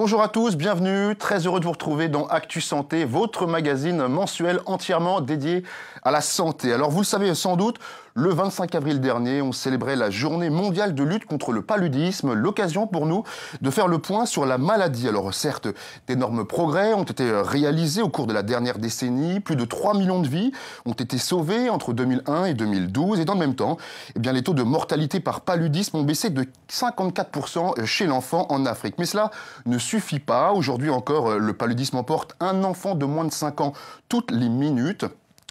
Bonjour à tous, bienvenue, très heureux de vous retrouver dans Actu Santé, votre magazine mensuel entièrement dédié à la santé. Alors vous le savez sans doute, le 25 avril dernier, on célébrait la journée mondiale de lutte contre le paludisme, l'occasion pour nous de faire le point sur la maladie. Alors certes, d'énormes progrès ont été réalisés au cours de la dernière décennie, plus de 3 millions de vies ont été sauvées entre 2001 et 2012 et dans le même temps, les taux de mortalité par paludisme ont baissé de 54% chez l'enfant en Afrique. Mais cela ne suffit pas. Aujourd'hui encore, le paludisme emporte un enfant de moins de 5 ans toutes les minutes.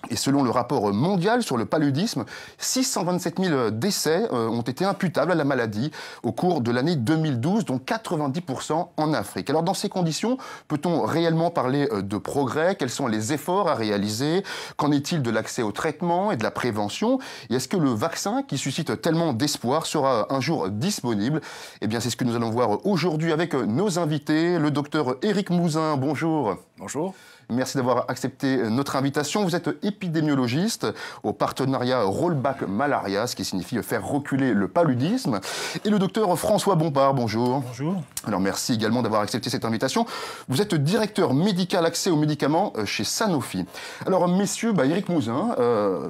Et selon le rapport mondial sur le paludisme, 627 000 décès ont été imputables à la maladie au cours de l'année 2012, dont 90% en Afrique. Alors dans ces conditions, peut-on réellement parler de progrès? Quels sont les efforts à réaliser? Qu'en est-il de l'accès au traitement et de la prévention? Et est-ce que le vaccin, qui suscite tellement d'espoir, sera un jour disponible? Eh bien, c'est ce que nous allons voir aujourd'hui avec nos invités. Le docteur Éric Mouzin, bonjour. Bonjour. Merci d'avoir accepté notre invitation. Vous êtes épidémiologiste au partenariat Rollback Malaria, ce qui signifie faire reculer le paludisme. Et le docteur François Bompard, bonjour. Bonjour. Alors merci également d'avoir accepté cette invitation. Vous êtes directeur médical accès aux médicaments chez Sanofi. Alors messieurs, Éric Mouzin,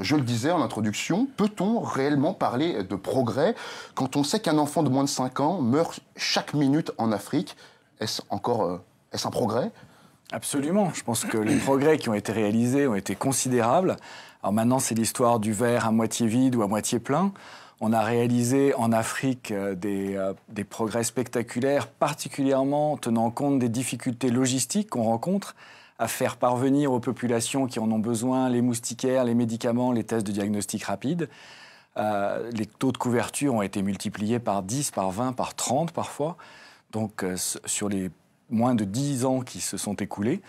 je le disais en introduction, peut-on réellement parler de progrès quand on sait qu'un enfant de moins de 5 ans meurt chaque minute en Afrique? Est-ce un progrès ? Absolument. Je pense que les progrès qui ont été réalisés ont été considérables. Alors maintenant, c'est l'histoire du verre à moitié vide ou à moitié plein. On a réalisé en Afrique des progrès spectaculaires, particulièrement tenant compte des difficultés logistiques qu'on rencontre à faire parvenir aux populations qui en ont besoin les moustiquaires, les médicaments, les tests de diagnostic rapide. Les taux de couverture ont été multipliés par 10, par 20, par 30 parfois. Donc sur les moins de 10 ans qui se sont écoulés.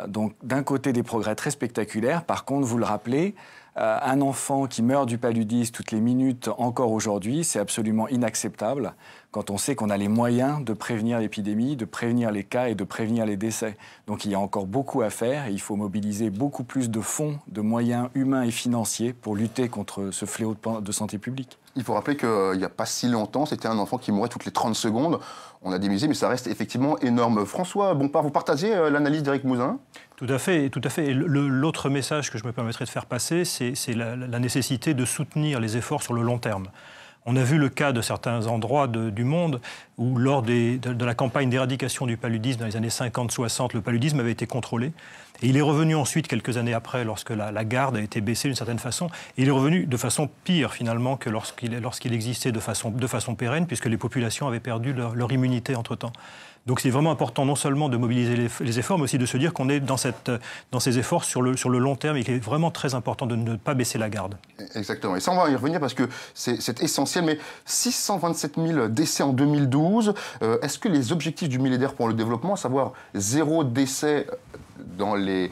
Donc, d'un côté, des progrès très spectaculaires. Par contre, vous le rappelez, un enfant qui meurt du paludisme toutes les minutes encore aujourd'hui, c'est absolument inacceptable quand on sait qu'on a les moyens de prévenir l'épidémie, de prévenir les cas et de prévenir les décès. Donc, il y a encore beaucoup à faire et il faut mobiliser beaucoup plus de fonds, de moyens humains et financiers pour lutter contre ce fléau de santé publique. Il faut rappeler qu'il n'y a pas si longtemps, c'était un enfant qui mourait toutes les 30 secondes. On a divisé, mais ça reste effectivement énorme. François Bompard, vous partagez l'analyse d'Éric Mouzin ? Tout à fait, tout à fait. L'autre message que je me permettrai de faire passer, c'est la nécessité de soutenir les efforts sur le long terme. On a vu le cas de certains endroits du monde où, lors de la campagne d'éradication du paludisme dans les années 50-60, le paludisme avait été contrôlé. Et il est revenu ensuite, quelques années après, lorsque la garde a été baissée d'une certaine façon. Et il est revenu de façon pire, finalement, que lorsqu'il existait de façon pérenne, puisque les populations avaient perdu leur immunité entre-temps. Donc c'est vraiment important non seulement de mobiliser les efforts, mais aussi de se dire qu'on est dans ces efforts sur le long terme et qu'il est vraiment très important de ne pas baisser la garde. Exactement. Et ça, on va y revenir parce que c'est essentiel. Mais 627 000 décès en 2012, est-ce que les objectifs du millénaire pour le développement, à savoir 0 décès dans les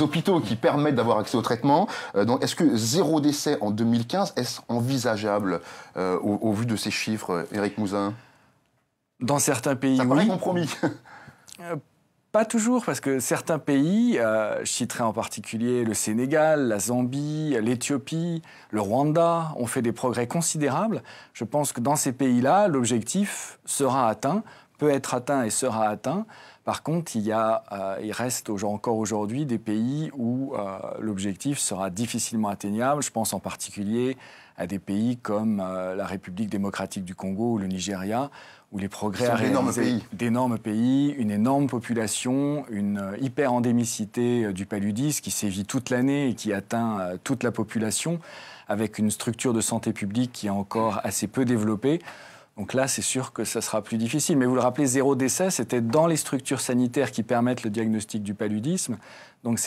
hôpitaux qui permettent d'avoir accès au traitement, donc est-ce que 0 décès en 2015, est-ce envisageable au vu de ces chiffres, Éric Mouzin ? Dans certains pays, ça paraît compromis. Pas toujours, parce que certains pays, je citerai en particulier le Sénégal, la Zambie, l'Éthiopie, le Rwanda, ont fait des progrès considérables. Je pense que dans ces pays-là, l'objectif sera atteint, peut être atteint et sera atteint. Par contre, il reste encore aujourd'hui des pays où l'objectif sera difficilement atteignable. Je pense en particulier à des pays comme la République démocratique du Congo ou le Nigeria, où les progrès à réaliser d'énormes pays, une énorme population, une hyper-endémicité du paludisme qui sévit toute l'année et qui atteint toute la population, avec une structure de santé publique qui est encore assez peu développée. Donc là, c'est sûr que ça sera plus difficile. Mais vous le rappelez, 0 décès, c'était dans les structures sanitaires qui permettent le diagnostic du paludisme. Donc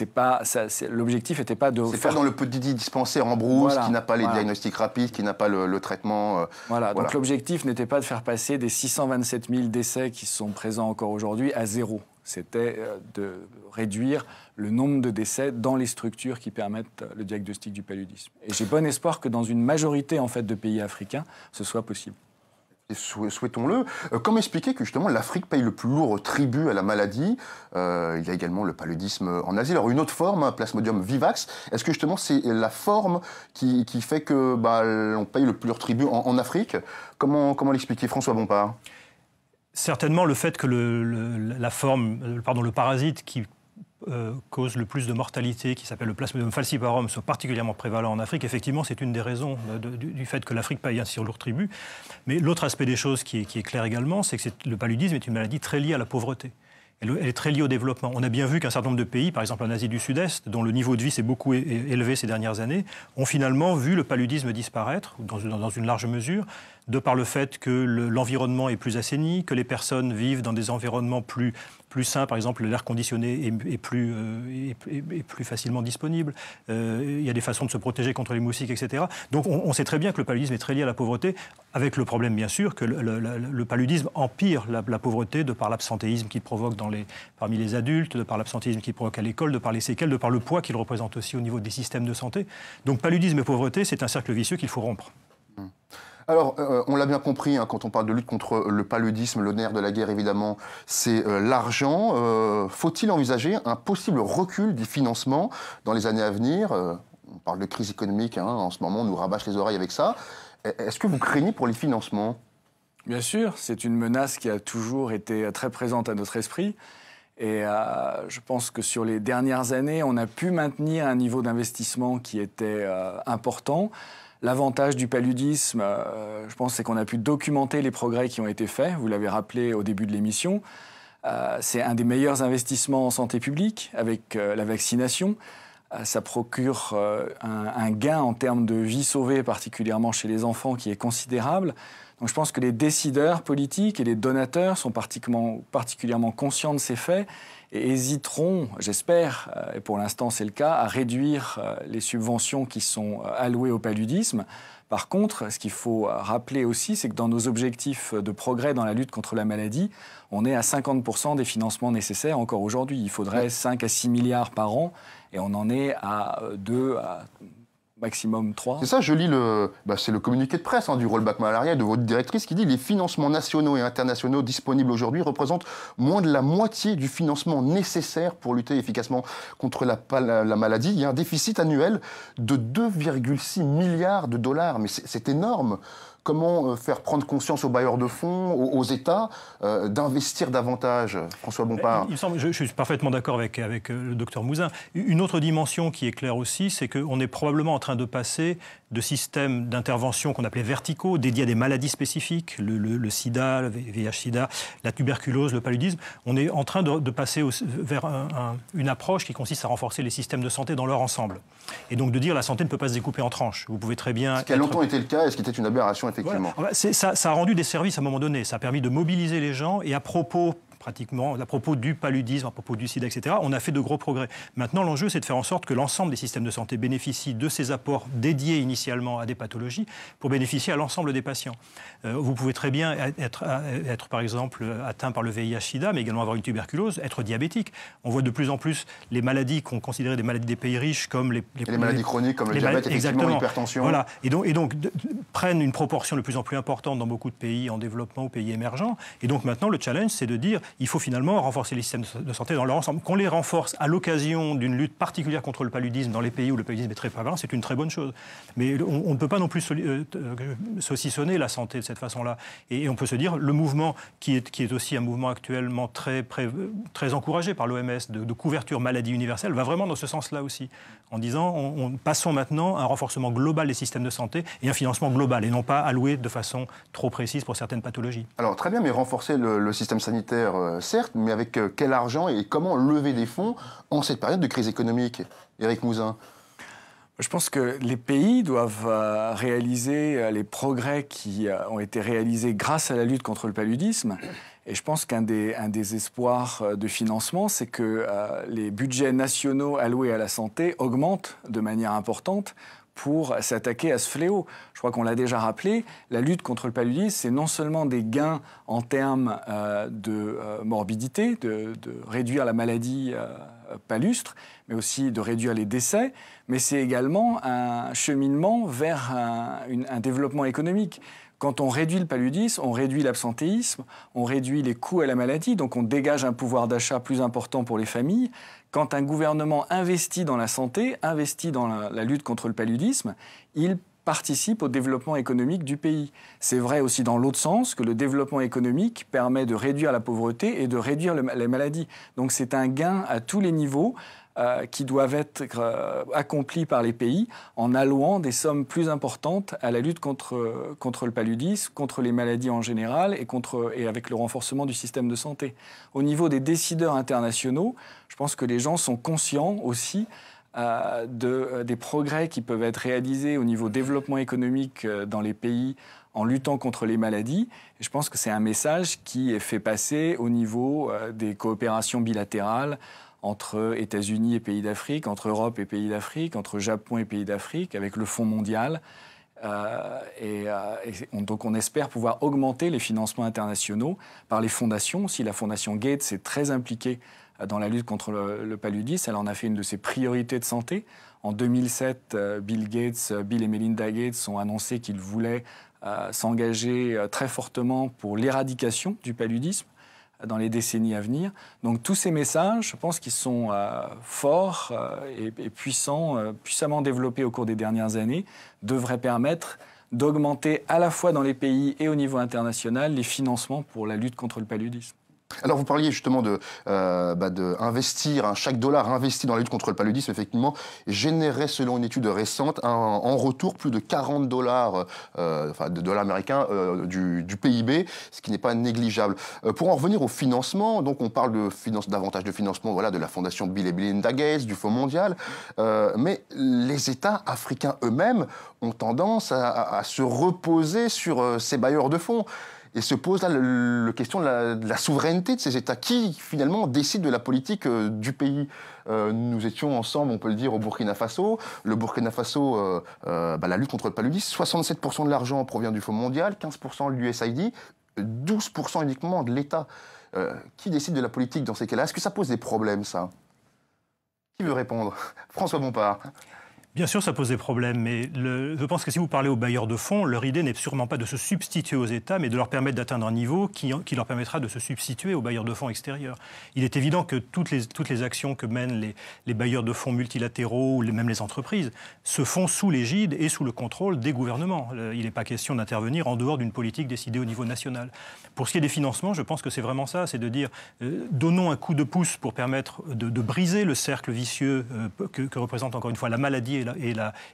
l'objectif n'était pas de... C'est pas dans le petit dispensaire en brousse qui n'a pas les diagnostics rapides, qui n'a pas le traitement... Donc l'objectif n'était pas de faire passer des 627 000 décès qui sont présents encore aujourd'hui à 0. C'était de réduire le nombre de décès dans les structures qui permettent le diagnostic du paludisme. Et j'ai bon espoir que dans une majorité de pays africains, ce soit possible. Et souhaitons-le. Comment expliquer que justement l'Afrique paye le plus lourd tribut à la maladie? Il y a également le paludisme en Asie. Alors une autre forme, Plasmodium vivax, est-ce que justement c'est la forme qui fait que on paye le plus lourd tribut en Afrique? Comment l'expliquer, François Bompard? Certainement le fait que le parasite qui cause le plus de mortalité, qui s'appelle le Plasmodium falciparum, soit particulièrement prévalent en Afrique, effectivement, c'est une des raisons du fait que l'Afrique paye un si lourd tribut. Mais l'autre aspect des choses qui est clair également, c'est que le paludisme est une maladie très liée à la pauvreté. Elle est très liée au développement. On a bien vu qu'un certain nombre de pays, par exemple en Asie du Sud-Est, dont le niveau de vie s'est beaucoup élevé ces dernières années, ont finalement vu le paludisme disparaître, dans une large mesure, de par le fait que l'environnement est plus assaini, que les personnes vivent dans des environnements plus sains. Par exemple, l'air conditionné est plus facilement disponible. Il y a des façons de se protéger contre les moustiques, etc. Donc on sait très bien que le paludisme est très lié à la pauvreté, avec le problème, bien sûr, que le paludisme empire la pauvreté de par l'absentéisme qu'il provoque parmi les adultes, de par l'absentéisme qu'il provoque à l'école, de par les séquelles, de par le poids qu'il représente aussi au niveau des systèmes de santé. Donc paludisme et pauvreté, c'est un cercle vicieux qu'il faut rompre. Alors, on l'a bien compris, hein, quand on parle de lutte contre le paludisme, le nerf de la guerre, évidemment, c'est l'argent. Faut-il envisager un possible recul du financement dans les années à venir? On parle de crise économique, hein, en ce moment, on nous rabâche les oreilles avec ça. Est-ce que vous craignez pour les financements? Bien sûr, c'est une menace qui a toujours été très présente à notre esprit. Et je pense que sur les dernières années, on a pu maintenir un niveau d'investissement qui était important. L'avantage du paludisme, je pense, c'est qu'on a pu documenter les progrès qui ont été faits. Vous l'avez rappelé au début de l'émission. C'est un des meilleurs investissements en santé publique avec la vaccination. Ça procure un gain en termes de vie sauvée, particulièrement chez les enfants, qui est considérable. Donc je pense que les décideurs politiques et les donateurs sont particulièrement conscients de ces faits et hésiteront, j'espère, et pour l'instant c'est le cas, à réduire les subventions qui sont allouées au paludisme. Par contre, ce qu'il faut rappeler aussi, c'est que dans nos objectifs de progrès dans la lutte contre la maladie, on est à 50% des financements nécessaires encore aujourd'hui. Il faudrait 5 à 6 milliards par an et on en est à 2 à maximum 3. C'est ça, je lis c'est le communiqué de presse, hein, du rollback malaria de votre directrice qui dit « Les financements nationaux et internationaux disponibles aujourd'hui représentent moins de la moitié du financement nécessaire pour lutter efficacement contre la maladie. Il y a un déficit annuel de 2,6 milliards de dollars. » Mais c'est énorme. Comment faire prendre conscience aux bailleurs de fonds, aux États, d'investir davantage, François Bompard? Il me semble, je suis parfaitement d'accord avec le docteur Mouzin. Une autre dimension qui est claire aussi, c'est qu'on est probablement en train de passer de systèmes d'intervention qu'on appelait verticaux, dédiés à des maladies spécifiques, le sida, le VIH-sida, la tuberculose, le paludisme. On est en train de passer vers une approche qui consiste à renforcer les systèmes de santé dans leur ensemble. Et donc de dire la santé ne peut pas se découper en tranches. Vous pouvez très bien... Ce qui a longtemps été le cas et ce qui était une aberration, effectivement. Voilà. Ça a rendu des services à un moment donné. Ça a permis de mobiliser les gens et à propos du paludisme, à propos du sida, etc., on a fait de gros progrès. Maintenant, l'enjeu, c'est de faire en sorte que l'ensemble des systèmes de santé bénéficient de ces apports dédiés initialement à des pathologies pour bénéficier à l'ensemble des patients. Vous pouvez très bien être, par exemple, atteint par le VIH-Sida, mais également avoir une tuberculose, être diabétique. On voit de plus en plus les maladies qu'on considérait des maladies des pays riches comme les maladies chroniques, comme le diabète, effectivement, l'hypertension. Voilà. Et donc prennent une proportion de plus en plus importante dans beaucoup de pays en développement ou pays émergents. Et donc maintenant, le challenge, c'est de dire il faut finalement renforcer les systèmes de santé dans leur ensemble. Qu'on les renforce à l'occasion d'une lutte particulière contre le paludisme dans les pays où le paludisme est très prévalent, c'est une très bonne chose. Mais on ne peut pas non plus saucissonner la santé de cette façon-là. Et on peut se dire, le mouvement qui est aussi un mouvement actuellement très encouragé par l'OMS de couverture maladie universelle va vraiment dans ce sens-là aussi. En disant, passons maintenant à un renforcement global des systèmes de santé et un financement global et non pas alloué de façon trop précise pour certaines pathologies. Alors très bien, mais renforcer le système sanitaire, certes, mais avec quel argent et comment lever des fonds en cette période de crise économique? Éric Mouzin. Je pense que les pays doivent réaliser les progrès qui ont été réalisés grâce à la lutte contre le paludisme. Et je pense qu'un des espoirs de financement, c'est que les budgets nationaux alloués à la santé augmentent de manière importante pour s'attaquer à ce fléau. Je crois qu'on l'a déjà rappelé, la lutte contre le paludisme, c'est non seulement des gains en termes de morbidité, de réduire la maladie palustre, mais aussi de réduire les décès, mais c'est également un cheminement vers un développement économique. Quand on réduit le paludisme, on réduit l'absentéisme, on réduit les coûts à la maladie, donc on dégage un pouvoir d'achat plus important pour les familles. Quand un gouvernement investit dans la santé, investit dans la lutte contre le paludisme, il participe au développement économique du pays. C'est vrai aussi dans l'autre sens que le développement économique permet de réduire la pauvreté et de réduire les maladies. Donc c'est un gain à tous les niveaux qui doivent être accomplis par les pays en allouant des sommes plus importantes à la lutte contre le paludisme, contre les maladies en général et avec le renforcement du système de santé. Au niveau des décideurs internationaux, je pense que les gens sont conscients aussi des progrès qui peuvent être réalisés au niveau développement économique dans les pays en luttant contre les maladies. Et je pense que c'est un message qui est fait passer au niveau des coopérations bilatérales entre États-Unis et pays d'Afrique, entre Europe et pays d'Afrique, entre Japon et pays d'Afrique, avec le Fonds mondial. Donc on espère pouvoir augmenter les financements internationaux par les fondations. Si la fondation Gates est très impliquée dans la lutte contre le paludisme, elle en a fait une de ses priorités de santé. En 2007, Bill et Melinda Gates ont annoncé qu'ils voulaient s'engager très fortement pour l'éradication du paludisme dans les décennies à venir. Donc tous ces messages, je pense qu'ils sont forts et puissamment développés au cours des dernières années, devraient permettre d'augmenter à la fois dans les pays et au niveau international les financements pour la lutte contre le paludisme. Alors vous parliez justement de investir, chaque dollar investi dans la lutte contre le paludisme, effectivement, générait, selon une étude récente, en retour plus de 40 dollars, de dollars américains du PIB, ce qui n'est pas négligeable. Pour en revenir au financement, donc on parle davantage de financement de la fondation Bill et Melinda Gates, du Fonds mondial, mais les États africains eux-mêmes ont tendance à se reposer sur ces bailleurs de fonds. Et se pose là la question de la souveraineté de ces États. Qui, finalement, décide de la politique du pays ? Nous étions ensemble, on peut le dire, au Burkina Faso. Le Burkina Faso, la lutte contre le paludisme, 67% de l'argent provient du Fonds mondial, 15% de l'USAID, 12% uniquement de l'État. Qui décide de la politique dans ces cas-là ? Est-ce que ça pose des problèmes, ça ? Qui veut répondre ? François Bompard. Bien sûr, ça pose des problèmes, mais je pense que si vous parlez aux bailleurs de fonds, leur idée n'est sûrement pas de se substituer aux États, mais de leur permettre d'atteindre un niveau qui leur permettra de se substituer aux bailleurs de fonds extérieurs. Il est évident que toutes les actions que mènent les bailleurs de fonds multilatéraux, ou même les entreprises, se font sous l'égide et sous le contrôle des gouvernements. Il n'est pas question d'intervenir en dehors d'une politique décidée au niveau national. Pour ce qui est des financements, je pense que c'est vraiment ça, c'est de dire donnons un coup de pouce pour permettre de briser le cercle vicieux que représente encore une fois la maladie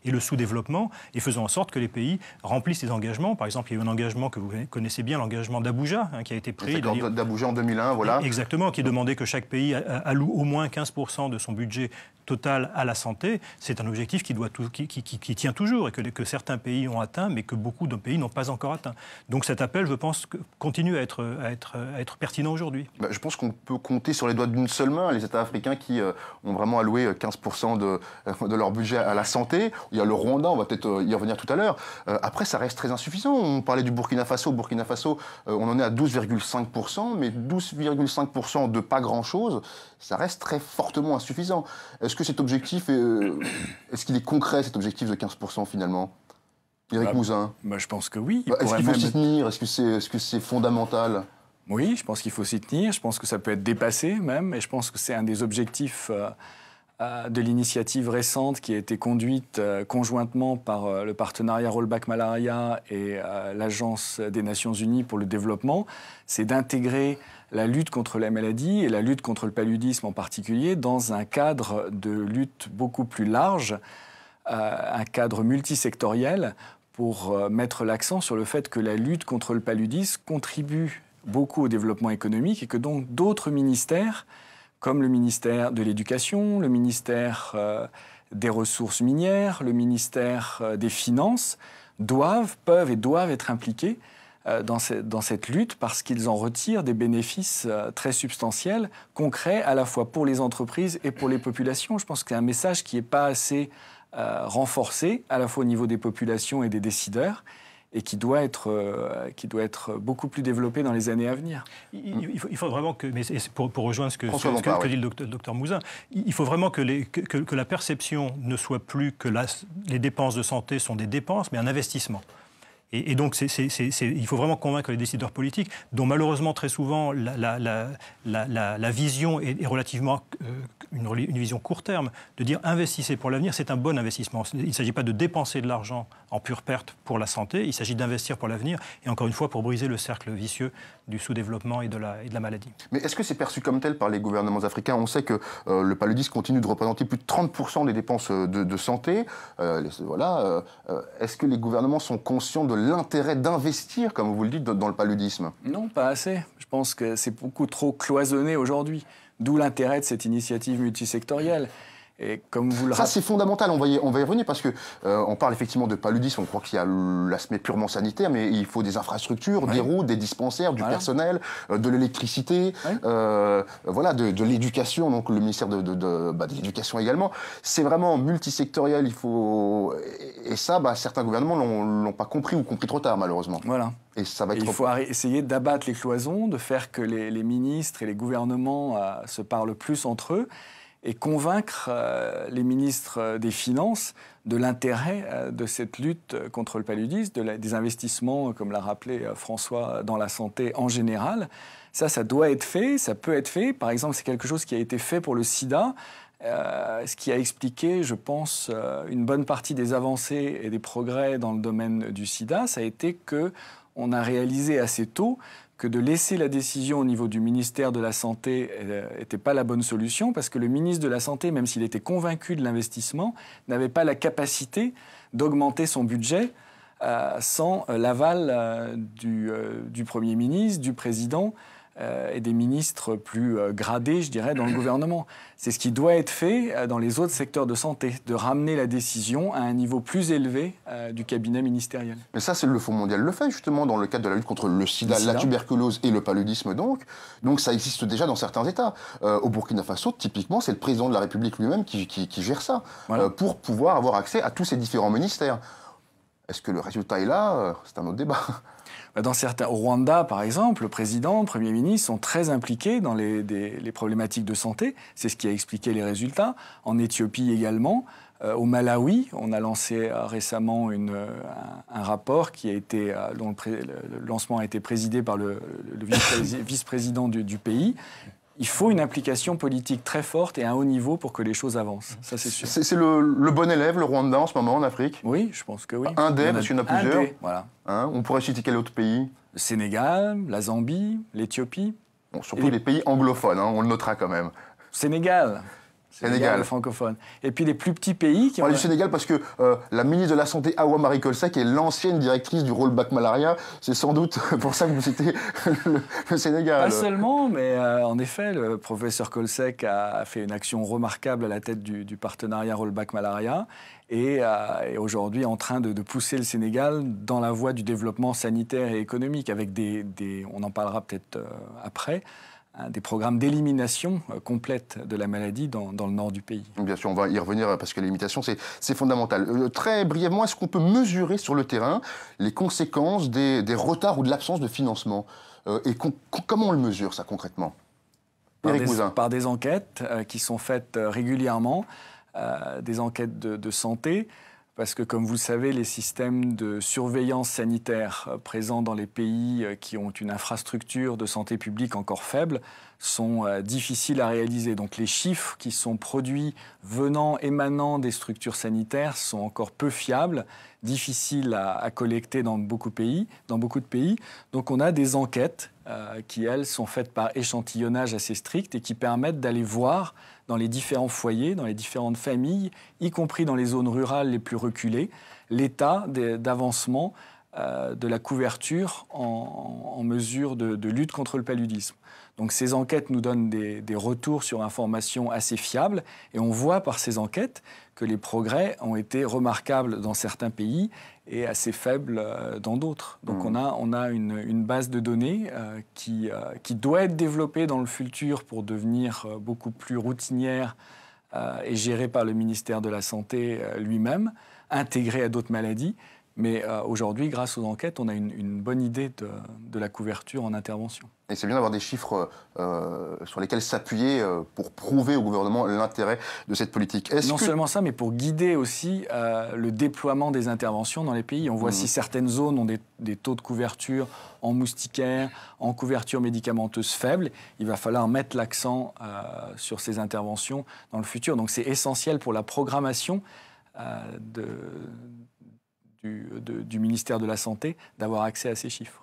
et le sous-développement, et faisons en sorte que les pays remplissent les engagements. Par exemple, il y a eu un engagement que vous connaissez bien, l'engagement d'Abuja, qui a été pris. D'Abuja en 2001, voilà. Exactement, qui demandait que chaque pays alloue au moins 15% de son budget total à la santé. C'est un objectif qui tient toujours et que certains pays ont atteint, mais que beaucoup de pays n'ont pas encore atteint. Donc cet appel, je pense, continue à être pertinent aujourd'hui. Je pense qu'on peut compter sur les doigts d'une seule main les États africains qui ont vraiment alloué 15% de leur budget à la santé. Il y a le Rwanda, on va peut-être y revenir tout à l'heure. Après, ça reste très insuffisant. On parlait du Burkina Faso. Burkina Faso, on en est à 12,5%, mais 12,5% de pas grand-chose, ça reste très fortement insuffisant. Est-ce que cet objectif, est-ce qu'il est concret, cet objectif de 15% finalement ? Éric Mouzin ? Je pense que oui. Est-ce qu'il faut s'y tenir ? Est-ce que c'est fondamental ? Oui, je pense qu'il faut s'y tenir. Je pense que ça peut être dépassé même. Et je pense que c'est un des objectifs de l'initiative récente qui a été conduite conjointement par le partenariat Rollback Malaria et l'Agence des Nations Unies pour le développement, c'est d'intégrer la lutte contre la maladie et la lutte contre le paludisme en particulier dans un cadre de lutte beaucoup plus large, un cadre multisectoriel pour mettre l'accent sur le fait que la lutte contre le paludisme contribue beaucoup au développement économique et que donc d'autres ministères comme le ministère de l'Éducation, le ministère des Ressources minières, le ministère des Finances, peuvent et doivent être impliqués dans cette lutte parce qu'ils en retirent des bénéfices très substantiels, concrets, à la fois pour les entreprises et pour les populations. Je pense que c'est un message qui n'est pas assez renforcé, à la fois au niveau des populations et des décideurs, et qui doit être beaucoup plus développé dans les années à venir. Il faut vraiment que, mais pour rejoindre ce que dit le docteur Mouzin, il faut vraiment que la perception ne soit plus que les dépenses de santé sont des dépenses, mais un investissement. Et donc, il faut vraiment convaincre les décideurs politiques, dont malheureusement, très souvent, la vision est relativement une vision court terme, de dire investissez pour l'avenir, c'est un bon investissement. Il ne s'agit pas de dépenser de l'argent en pure perte pour la santé, il s'agit d'investir pour l'avenir, et encore une fois, pour briser le cercle vicieux du sous-développement et de la maladie. Mais est-ce que c'est perçu comme tel par les gouvernements africains? On sait que le paludisme continue de représenter plus de 30% des dépenses de santé. Est-ce que les gouvernements sont conscients de l'intérêt d'investir, comme vous le dites, dans le paludisme? Non, pas assez. Je pense que c'est beaucoup trop cloisonné aujourd'hui. D'où l'intérêt de cette initiative multisectorielle. Et comme vous le ça, c'est fondamental, on va y revenir, parce que on parle effectivement de paludisme, on croit qu'il y a l'aspect purement sanitaire, mais il faut des infrastructures, des routes, des dispensaires, du personnel, de l'électricité, de l'éducation, donc le ministère de l'éducation également. C'est vraiment multisectoriel, et ça, certains gouvernements l'ont pas compris ou compris trop tard, malheureusement. Voilà. Et ça va être il faut essayer d'abattre les cloisons, de faire que les ministres et les gouvernements se parlent plus entre eux, et convaincre les ministres des Finances de l'intérêt de cette lutte contre le paludisme, des investissements, comme l'a rappelé François, dans la santé en général. Ça doit être fait, ça peut être fait. Par exemple, c'est quelque chose qui a été fait pour le sida, ce qui a expliqué, je pense, une bonne partie des avancées et des progrès dans le domaine du sida. Ça a été qu'on a réalisé assez tôt que de laisser la décision au niveau du ministère de la Santé n'était pas la bonne solution, parce que le ministre de la Santé, même s'il était convaincu de l'investissement, n'avait pas la capacité d'augmenter son budget sans l'aval du Premier ministre, du Président et des ministres plus gradés, je dirais, dans le gouvernement. C'est ce qui doit être fait dans les autres secteurs de santé, de ramener la décision à un niveau plus élevé du cabinet ministériel. Mais ça, le Fonds mondial le fait, justement, dans le cadre de la lutte contre le sida, la tuberculose et le paludisme, donc. Donc ça existe déjà dans certains États. Au Burkina Faso, typiquement, c'est le président de la République lui-même qui gère ça, pour pouvoir avoir accès à tous ces différents ministères. Est-ce que le résultat est là? C'est un autre débat. Au Rwanda, par exemple, le président, le Premier ministre sont très impliqués dans les problématiques de santé. C'est ce qui a expliqué les résultats. En Éthiopie également. Au Malawi, on a lancé récemment un rapport dont le lancement a été présidé par le vice-président du pays. Il faut une implication politique très forte et à un haut niveau pour que les choses avancent. Ça, c'est sûr. C'est le bon élève, le Rwanda, en ce moment, en Afrique? Oui, je pense que oui. Un des, parce qu'il y en a plusieurs. Voilà. On pourrait citer quel autre pays? Le Sénégal, la Zambie, l'Éthiopie. Bon, surtout les pays anglophones, on le notera quand même. Sénégal, francophone. Et puis les plus petits pays qui ont... du Sénégal parce que la ministre de la Santé, Awa Marie Kolsek, est l'ancienne directrice du Rollback Malaria. C'est sans doute pour ça que vous citez le Sénégal. Pas seulement, mais en effet, le professeur Kolsek a fait une action remarquable à la tête du partenariat Rollback Malaria et est aujourd'hui en train de pousser le Sénégal dans la voie du développement sanitaire et économique avec on en parlera peut-être après, des programmes d'élimination complète de la maladie dans le nord du pays. Bien sûr, on va y revenir parce que l'élimination, c'est fondamental. Très brièvement, est-ce qu'on peut mesurer sur le terrain les conséquences des retards ou de l'absence de financement et comment on le mesure, ça, concrètement? Par des enquêtes qui sont faites régulièrement, des enquêtes de santé, parce que, comme vous le savez, les systèmes de surveillance sanitaire présents dans les pays qui ont une infrastructure de santé publique encore faible sont difficiles à réaliser. Donc les chiffres qui sont produits émanant des structures sanitaires sont encore peu fiables, difficiles à collecter dans beaucoup de pays. Donc on a des enquêtes qui, elles, sont faites par échantillonnage assez strict et qui permettent d'aller voir dans les différents foyers, dans les différentes familles, y compris dans les zones rurales les plus reculées, l'état d'avancement de la couverture en mesure de lutte contre le paludisme. Donc ces enquêtes nous donnent des retours sur informations assez fiables et on voit par ces enquêtes que les progrès ont été remarquables dans certains pays et assez faibles dans d'autres. Donc on a une base de données qui doit être développée dans le futur pour devenir beaucoup plus routinière et gérée par le ministère de la Santé lui-même, intégrée à d'autres maladies, Mais aujourd'hui, grâce aux enquêtes, on a une bonne idée de la couverture en intervention. Et c'est bien d'avoir des chiffres sur lesquels s'appuyer pour prouver au gouvernement l'intérêt de cette politique. Non seulement ça, mais pour guider aussi le déploiement des interventions dans les pays. On voit si certaines zones ont des taux de couverture en moustiquaire, en couverture médicamenteuse faible, il va falloir mettre l'accent sur ces interventions dans le futur. Donc c'est essentiel pour la programmation du ministère de la Santé d'avoir accès à ces chiffres.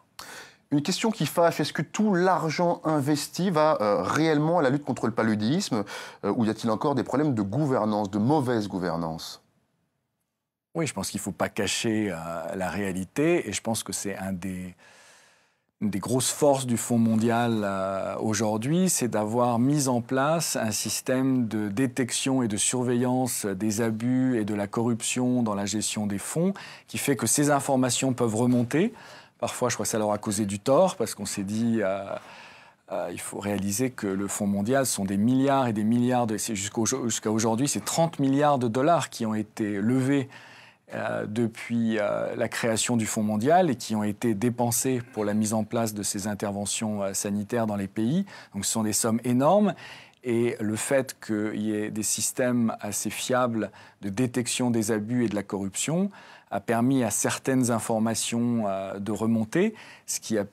Une question qui fâche, est-ce que tout l'argent investi va réellement à la lutte contre le paludisme ou y a-t-il encore des problèmes de gouvernance, de mauvaise gouvernance ? Oui, je pense qu'il ne faut pas cacher la réalité et je pense que c'est une des grosses forces du Fonds mondial aujourd'hui, c'est d'avoir mis en place un système de détection et de surveillance des abus et de la corruption dans la gestion des fonds qui fait que ces informations peuvent remonter. Parfois, je crois que ça leur a causé du tort parce qu'on s'est dit il faut réaliser que le Fonds mondial sont des milliards et des milliards jusqu'à aujourd'hui, c'est 30 milliards de dollars qui ont été levés depuis la création du Fonds mondial et qui ont été dépensés pour la mise en place de ces interventions sanitaires dans les pays. Donc ce sont des sommes énormes. Et le fait qu'il y ait des systèmes assez fiables de détection des abus et de la corruption a permis à certaines informations de remonter, ce qui a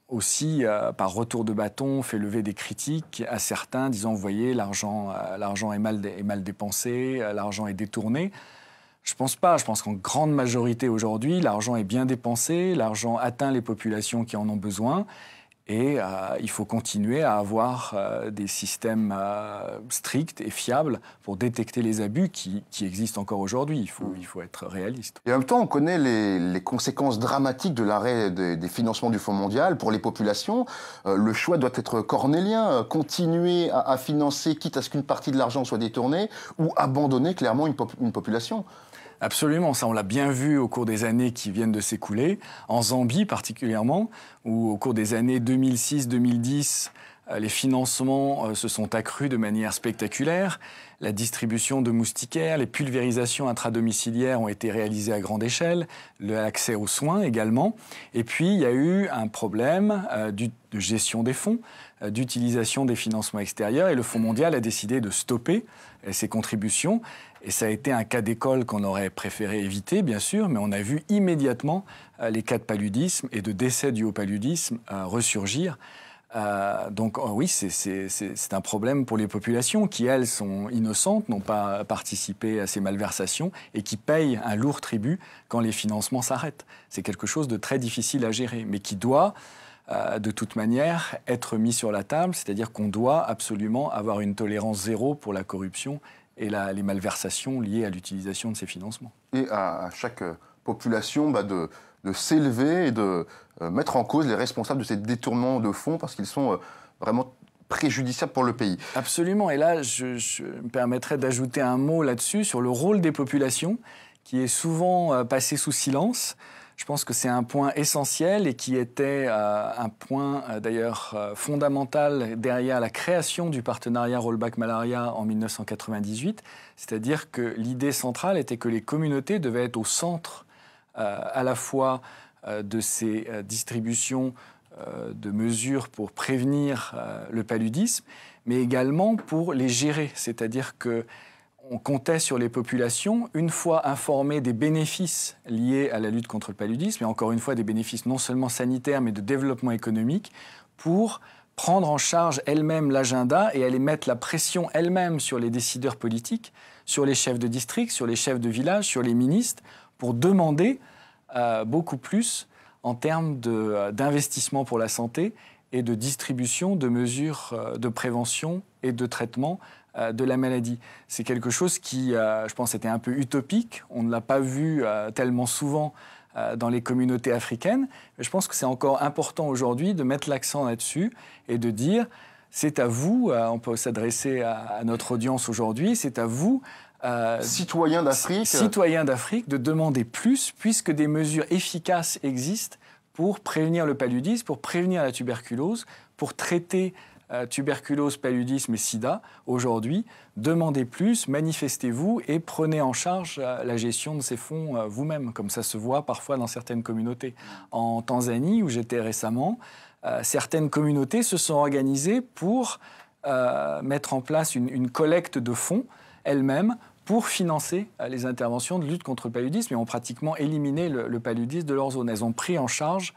aussi, par retour de bâton, fait lever des critiques à certains, disant, vous voyez, l'argent est mal dépensé, l'argent est détourné. Je ne pense pas. Je pense qu'en grande majorité aujourd'hui, l'argent est bien dépensé, l'argent atteint les populations qui en ont besoin. Et il faut continuer à avoir des systèmes stricts et fiables pour détecter les abus qui existent encore aujourd'hui. Il faut être réaliste. Et en même temps, on connaît les conséquences dramatiques de l'arrêt des financements du Fonds mondial pour les populations. Le choix doit être cornélien. Continuer à financer, quitte à ce qu'une partie de l'argent soit détournée, ou abandonner clairement une population. Absolument, ça on l'a bien vu au cours des années qui viennent de s'écouler, en Zambie particulièrement, où au cours des années 2006-2010, les financements se sont accrus de manière spectaculaire. La distribution de moustiquaires, les pulvérisations intradomiciliaires ont été réalisées à grande échelle, l'accès aux soins également. Et puis il y a eu un problème de gestion des fonds, d'utilisation des financements extérieurs, et le Fonds mondial a décidé de stopper ces contributions. Et ça a été un cas d'école qu'on aurait préféré éviter, bien sûr, mais on a vu immédiatement les cas de paludisme et de décès dû au paludisme ressurgir. Donc oui, c'est un problème pour les populations qui, elles, sont innocentes, n'ont pas participé à ces malversations et qui payent un lourd tribut quand les financements s'arrêtent. C'est quelque chose de très difficile à gérer, mais qui doit, de toute manière, être mis sur la table. C'est-à-dire qu'on doit absolument avoir une tolérance zéro pour la corruption et les malversations liées à l'utilisation de ces financements. Et à chaque population de s'élever et de mettre en cause les responsables de ces détournements de fonds parce qu'ils sont vraiment préjudiciables pour le pays. Absolument. Et là, je me permettrais d'ajouter un mot là-dessus, sur le rôle des populations, qui est souvent passé sous silence. Je pense que c'est un point essentiel et qui était un point d'ailleurs fondamental derrière la création du partenariat Rollback-Malaria en 1998. C'est-à-dire que l'idée centrale était que les communautés devaient être au centre à la fois de ces distributions de mesures pour prévenir le paludisme, mais également pour les gérer. C'est-à-dire que on comptait sur les populations, une fois informées des bénéfices liés à la lutte contre le paludisme, et encore une fois des bénéfices non seulement sanitaires, mais de développement économique, pour prendre en charge elles-mêmes l'agenda et aller mettre la pression elles-mêmes sur les décideurs politiques, sur les chefs de district, sur les chefs de village, sur les ministres, pour demander beaucoup plus en termes d'investissement pour la santé et de distribution de mesures de prévention et de traitement de la maladie. C'est quelque chose qui, je pense, était un peu utopique. On ne l'a pas vu tellement souvent dans les communautés africaines. Mais je pense que c'est encore important aujourd'hui de mettre l'accent là-dessus et de dire, c'est à vous, on peut s'adresser à notre audience aujourd'hui, c'est à vous, citoyens d'Afrique, de demander plus, puisque des mesures efficaces existent pour prévenir le paludisme, pour prévenir la tuberculose, pour traiter tuberculose, paludisme et sida, aujourd'hui, demandez plus, manifestez-vous et prenez en charge la gestion de ces fonds vous-même, comme ça se voit parfois dans certaines communautés. En Tanzanie, où j'étais récemment, certaines communautés se sont organisées pour mettre en place une collecte de fonds elles-mêmes pour financer les interventions de lutte contre le paludisme et ont pratiquement éliminé le paludisme de leur zone. Elles ont pris en charge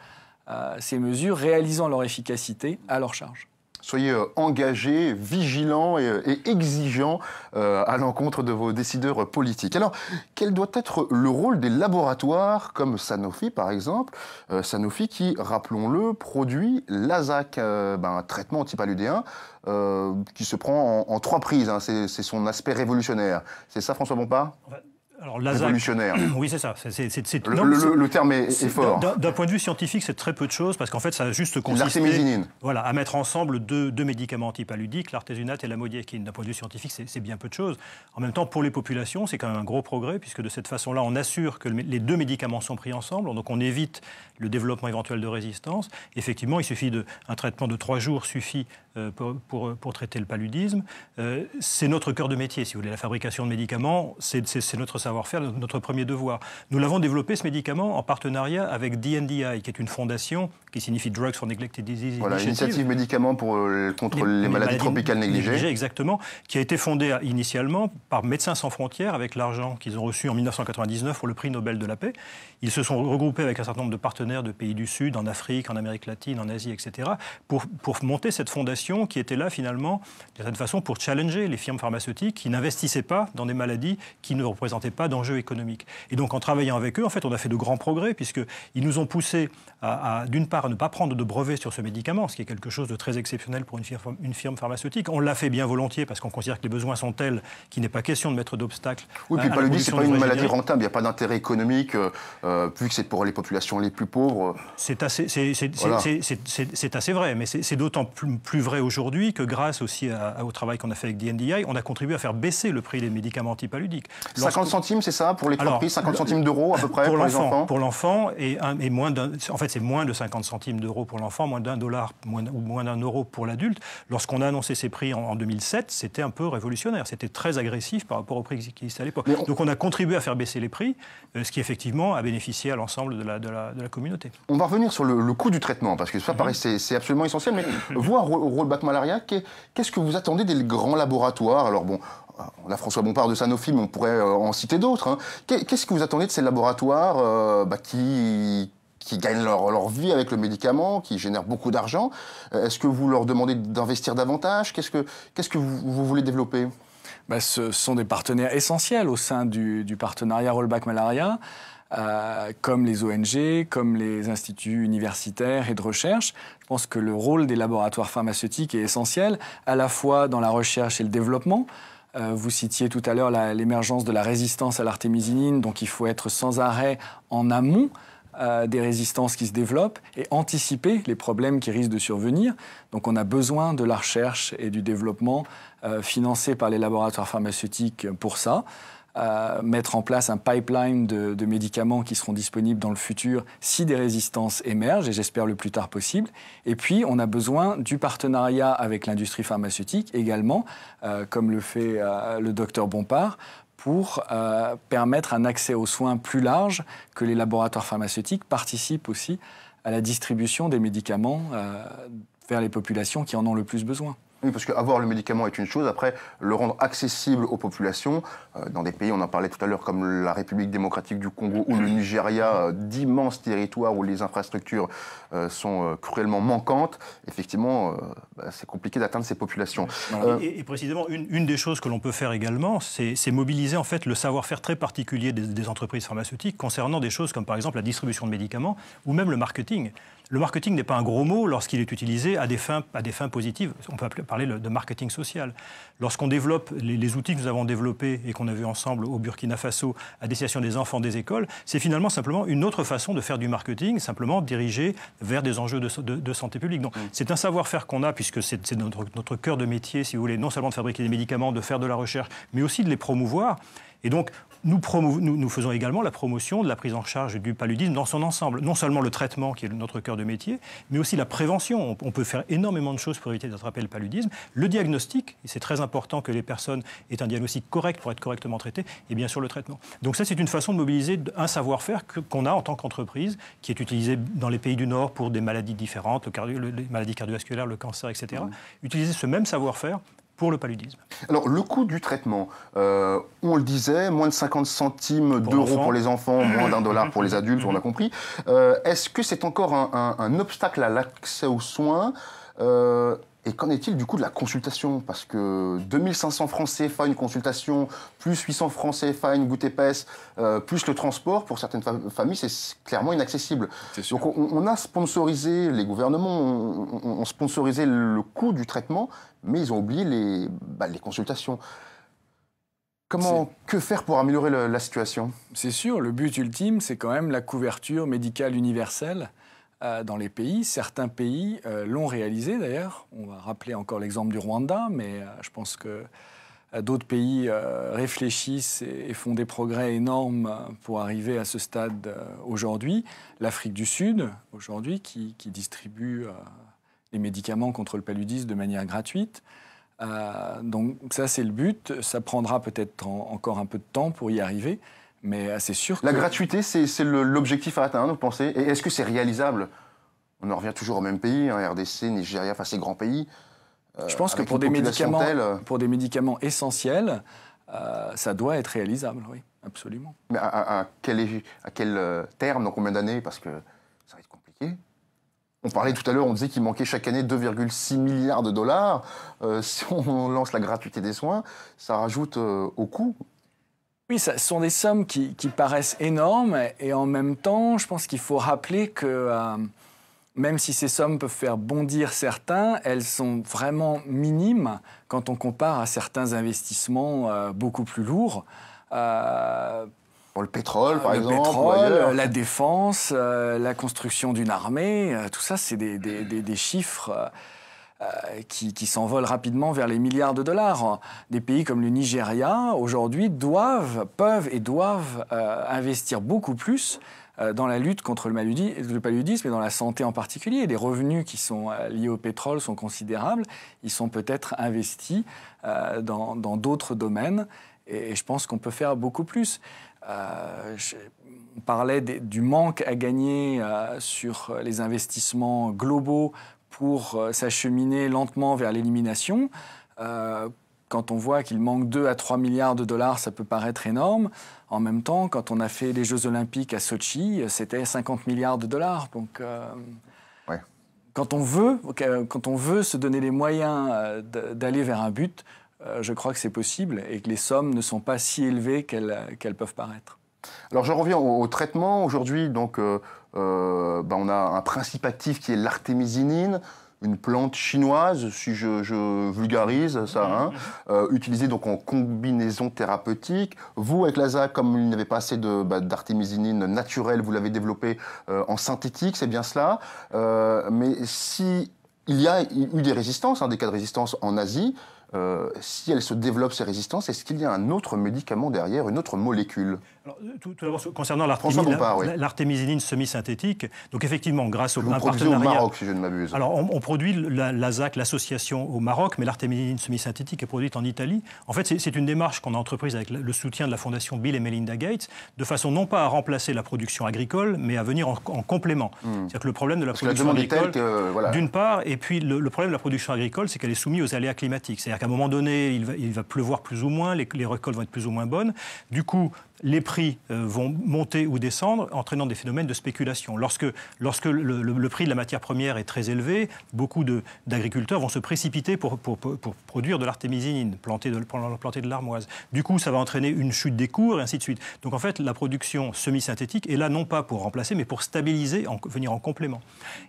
ces mesures, réalisant leur efficacité à leur charge. Soyez engagés, vigilants et exigeants à l'encontre de vos décideurs politiques. Alors, quel doit être le rôle des laboratoires comme Sanofi, par exemple, Sanofi qui, rappelons-le, produit l'Azac, un traitement antipaludéen qui se prend en 3 prises. Hein, c'est son aspect révolutionnaire. C'est ça, François Bompard ? Alors, l'Azac, révolutionnaire. Oui, c'est ça. Le terme est fort. D'un point de vue scientifique, c'est très peu de choses, parce qu'en fait, ça a juste consisté à mettre ensemble deux médicaments antipaludiques, l'artésunate et la modiakine. D'un point de vue scientifique, c'est bien peu de choses. En même temps, pour les populations, c'est quand même un gros progrès, puisque de cette façon-là, on assure que les 2 médicaments sont pris ensemble, donc on évite le développement éventuel de résistance. Effectivement, il suffit un traitement de 3 jours suffit pour traiter le paludisme. C'est notre cœur de métier, si vous voulez. La fabrication de médicaments, c'est notre savoir-faire, notre premier devoir. Nous l'avons développé, ce médicament, en partenariat avec DNDi, qui est une fondation qui signifie Drugs for Neglected Diseases. Voilà, initiative médicaments contre les maladies tropicales négligées. Exactement, qui a été fondée initialement par Médecins sans frontières avec l'argent qu'ils ont reçu en 1999 pour le prix Nobel de la paix. Ils se sont regroupés avec un certain nombre de partenaires de pays du Sud, en Afrique, en Amérique latine, en Asie, etc., pour monter cette fondation qui était là, finalement, de certaine façon, pour challenger les firmes pharmaceutiques qui n'investissaient pas dans des maladies qui ne représentaient pas d'enjeux économiques. Et donc, en travaillant avec eux, en fait, on a fait de grands progrès, puisqu'ils nous ont poussé d'une part, à ne pas prendre de brevet sur ce médicament, ce qui est quelque chose de très exceptionnel pour une firme pharmaceutique. On l'a fait bien volontiers, parce qu'on considère que les besoins sont tels qu'il n'est pas question de mettre d'obstacles. Oui, puis le paludisme, ce n'est pas une maladie rentable, il n'y a pas d'intérêt économique, vu que c'est pour les populations les plus pauvres. C'est assez vrai, mais c'est d'autant plus vrai aujourd'hui que grâce aussi au travail qu'on a fait avec DNDi, on a contribué à faire baisser le prix des médicaments antipaludiques. 50 centimes, c'est ça, pour les 3 prix, 50 centimes d'euros à peu près pour les enfants. Pour l'enfant, et moins en fait, c'est moins de 50 centimes d'euros pour l'enfant, moins d'1 dollar ou moins d'1 euro pour l'adulte. Lorsqu'on a annoncé ces prix en 2007, c'était un peu révolutionnaire. C'était très agressif par rapport aux prix qui existaient à l'époque. Donc on a contribué à faire baisser les prix, ce qui effectivement a bénéficié à l'ensemble de la communauté. On va revenir sur le coût du traitement, parce que ça, pareil, c'est absolument essentiel. Mais vous, à Rollback Malaria, qu'est-ce que vous attendez des grands laboratoires ? Alors bon, on a François Bompard de Sanofi, mais on pourrait en citer d'autres. Hein. Qu'est-ce que vous attendez de ces laboratoires qui gagnent leur vie avec le médicament, qui génèrent beaucoup d'argent? Est-ce que vous leur demandez d'investir davantage? Qu'est-ce que vous voulez développer? Ce sont des partenaires essentiels au sein du partenariat Rollback Malaria, comme les ONG, comme les instituts universitaires et de recherche. Je pense que le rôle des laboratoires pharmaceutiques est essentiel, à la fois dans la recherche et le développement. Vous citiez tout à l'heure l'émergence de la résistance à l'artémisinine, donc il faut être sans arrêt en amont des résistances qui se développent et anticiper les problèmes qui risquent de survenir. Donc on a besoin de la recherche et du développement financés par les laboratoires pharmaceutiques pour ça. Mettre en place un pipeline de médicaments qui seront disponibles dans le futur si des résistances émergent, et j'espère le plus tard possible. Et puis, on a besoin du partenariat avec l'industrie pharmaceutique également, comme le fait le docteur Bompard, pour permettre un accès aux soins plus large, que les laboratoires pharmaceutiques participent aussi à la distribution des médicaments vers les populations qui en ont le plus besoin. Oui, parce qu'avoir le médicament est une chose, après, le rendre accessible aux populations, dans des pays, on en parlait tout à l'heure, comme la République démocratique du Congo ou le Nigeria, d'immenses territoires où les infrastructures sont cruellement manquantes, effectivement, c'est compliqué d'atteindre ces populations. Et précisément, une des choses que l'on peut faire également, c'est mobiliser en fait le savoir-faire très particulier des entreprises pharmaceutiques concernant des choses comme par exemple la distribution de médicaments ou même le marketing. Le marketing n'est pas un gros mot lorsqu'il est utilisé à des fins positives. On peut parler de marketing social. Lorsqu'on développe les outils que nous avons développés et qu'on a vus ensemble au Burkina Faso à destination des enfants des écoles, c'est finalement simplement une autre façon de faire du marketing, simplement dirigé vers des enjeux de santé publique. Donc c'est un savoir-faire qu'on a, puisque c'est notre cœur de métier, si vous voulez, non seulement de fabriquer des médicaments, de faire de la recherche, mais aussi de les promouvoir. Et donc, nous faisons également la promotion de la prise en charge du paludisme dans son ensemble. Non seulement le traitement, qui est notre cœur de métier, mais aussi la prévention. On peut faire énormément de choses pour éviter d'attraper le paludisme. Le diagnostic, et c'est très important que les personnes aient un diagnostic correct pour être correctement traitées, et bien sûr le traitement. Donc ça, c'est une façon de mobiliser un savoir-faire qu'on a en tant qu'entreprise, qui est utilisé dans les pays du Nord pour des maladies différentes, les maladies cardiovasculaires, le cancer, etc. Utiliser ce même savoir-faire pour le paludisme. Alors, le coût du traitement, on le disait, moins de 50 centimes d'euros pour les enfants, moins d'$1 pour les adultes, on a compris. Est-ce que c'est encore un obstacle à l'accès aux soins et qu'en est-il du coup de la consultation? Parce que 2500 francs CFA une consultation, plus 800 francs CFA une goutte épaisse, plus le transport, pour certaines familles, c'est clairement inaccessible. Donc on a sponsorisé, les gouvernements ont sponsorisé le coût du traitement, mais ils ont oublié les consultations. Que faire pour améliorer la situation? C'est sûr, le but ultime, c'est quand même la couverture médicale universelle dans les pays. Certains pays l'ont réalisé d'ailleurs. On va rappeler encore l'exemple du Rwanda, mais je pense que d'autres pays réfléchissent et font des progrès énormes pour arriver à ce stade aujourd'hui. L'Afrique du Sud, aujourd'hui, qui distribue les médicaments contre le paludisme de manière gratuite. Donc ça, c'est le but. Ça prendra peut-être encore un peu de temps pour y arriver. Mais c'est sûr que... La gratuité, c'est l'objectif à atteindre, vous pensez? Et est-ce que c'est réalisable? On en revient toujours au même pays, RDC, Nigeria, enfin ces grands pays. Je pense que pour des médicaments essentiels, ça doit être réalisable, oui, absolument. Mais à quel terme, dans combien d'années? Parce que ça va être compliqué. On parlait tout à l'heure, on disait qu'il manquait chaque année 2,6 milliards de dollars. Si on lance la gratuité des soins, ça rajoute au coût. Oui, ce sont des sommes qui paraissent énormes et en même temps, je pense qu'il faut rappeler que même si ces sommes peuvent faire bondir certains, elles sont vraiment minimes quand on compare à certains investissements beaucoup plus lourds. Pour le pétrole, par exemple. Le pétrole, la défense, la construction d'une armée, tout ça, c'est des chiffres... qui s'envolent rapidement vers les milliards de dollars. Des pays comme le Nigeria, aujourd'hui, peuvent et doivent investir beaucoup plus dans la lutte contre le paludisme et dans la santé en particulier. Les revenus qui sont liés au pétrole sont considérables. Ils sont peut-être investis dans d'autres domaines et je pense qu'on peut faire beaucoup plus. On parlait du manque à gagner sur les investissements globaux pour s'acheminer lentement vers l'élimination. Quand on voit qu'il manque 2 à 3 milliards de dollars, ça peut paraître énorme. En même temps, quand on a fait les Jeux Olympiques à Sochi, c'était 50 milliards de dollars. Donc, ouais. Quand on veut se donner les moyens d'aller vers un but, je crois que c'est possible et que les sommes ne sont pas si élevées qu'elles peuvent paraître. Alors, je reviens au traitement. Aujourd'hui, donc, on a un principe actif qui est l'artémisinine, une plante chinoise, si je vulgarise ça, utilisée donc en combinaison thérapeutique. Vous, avec l'ASAC, comme il n'y avait pas assez d'artémisinine naturelle, vous l'avez développée en synthétique, c'est bien cela. Mais si il y a eu des résistances, des cas de résistance en Asie, si elles se développent, ces résistances, est-ce qu'il y a un autre médicament derrière, une autre molécule? Alors, tout d'abord, concernant l'artémisinine semi-synthétique, donc effectivement, grâce au partenariat... au Maroc, si je ne m'abuse. Alors, on produit l'ASAC, l'association au Maroc, mais l'artémisinine semi-synthétique est produite en Italie. En fait, c'est une démarche qu'on a entreprise avec le soutien de la fondation Bill et Melinda Gates, de façon non pas à remplacer la production agricole, mais à venir en complément. C'est-à-dire que le problème de la production agricole, d'une part, et puis le problème de la production agricole, c'est qu'elle est soumise aux aléas climatiques. C'est-à-dire qu'à un moment donné, il va pleuvoir plus ou moins, les récoltes vont être plus ou moins bonnes. Du coup, les prix vont monter ou descendre, entraînant des phénomènes de spéculation. Lorsque le prix de la matière première est très élevé, beaucoup d'agriculteurs vont se précipiter pour produire de l'artémisinine, planter de l'armoise. Du coup, ça va entraîner une chute des cours, et ainsi de suite. Donc en fait, la production semi-synthétique est là non pas pour remplacer, mais pour stabiliser, venir en complément.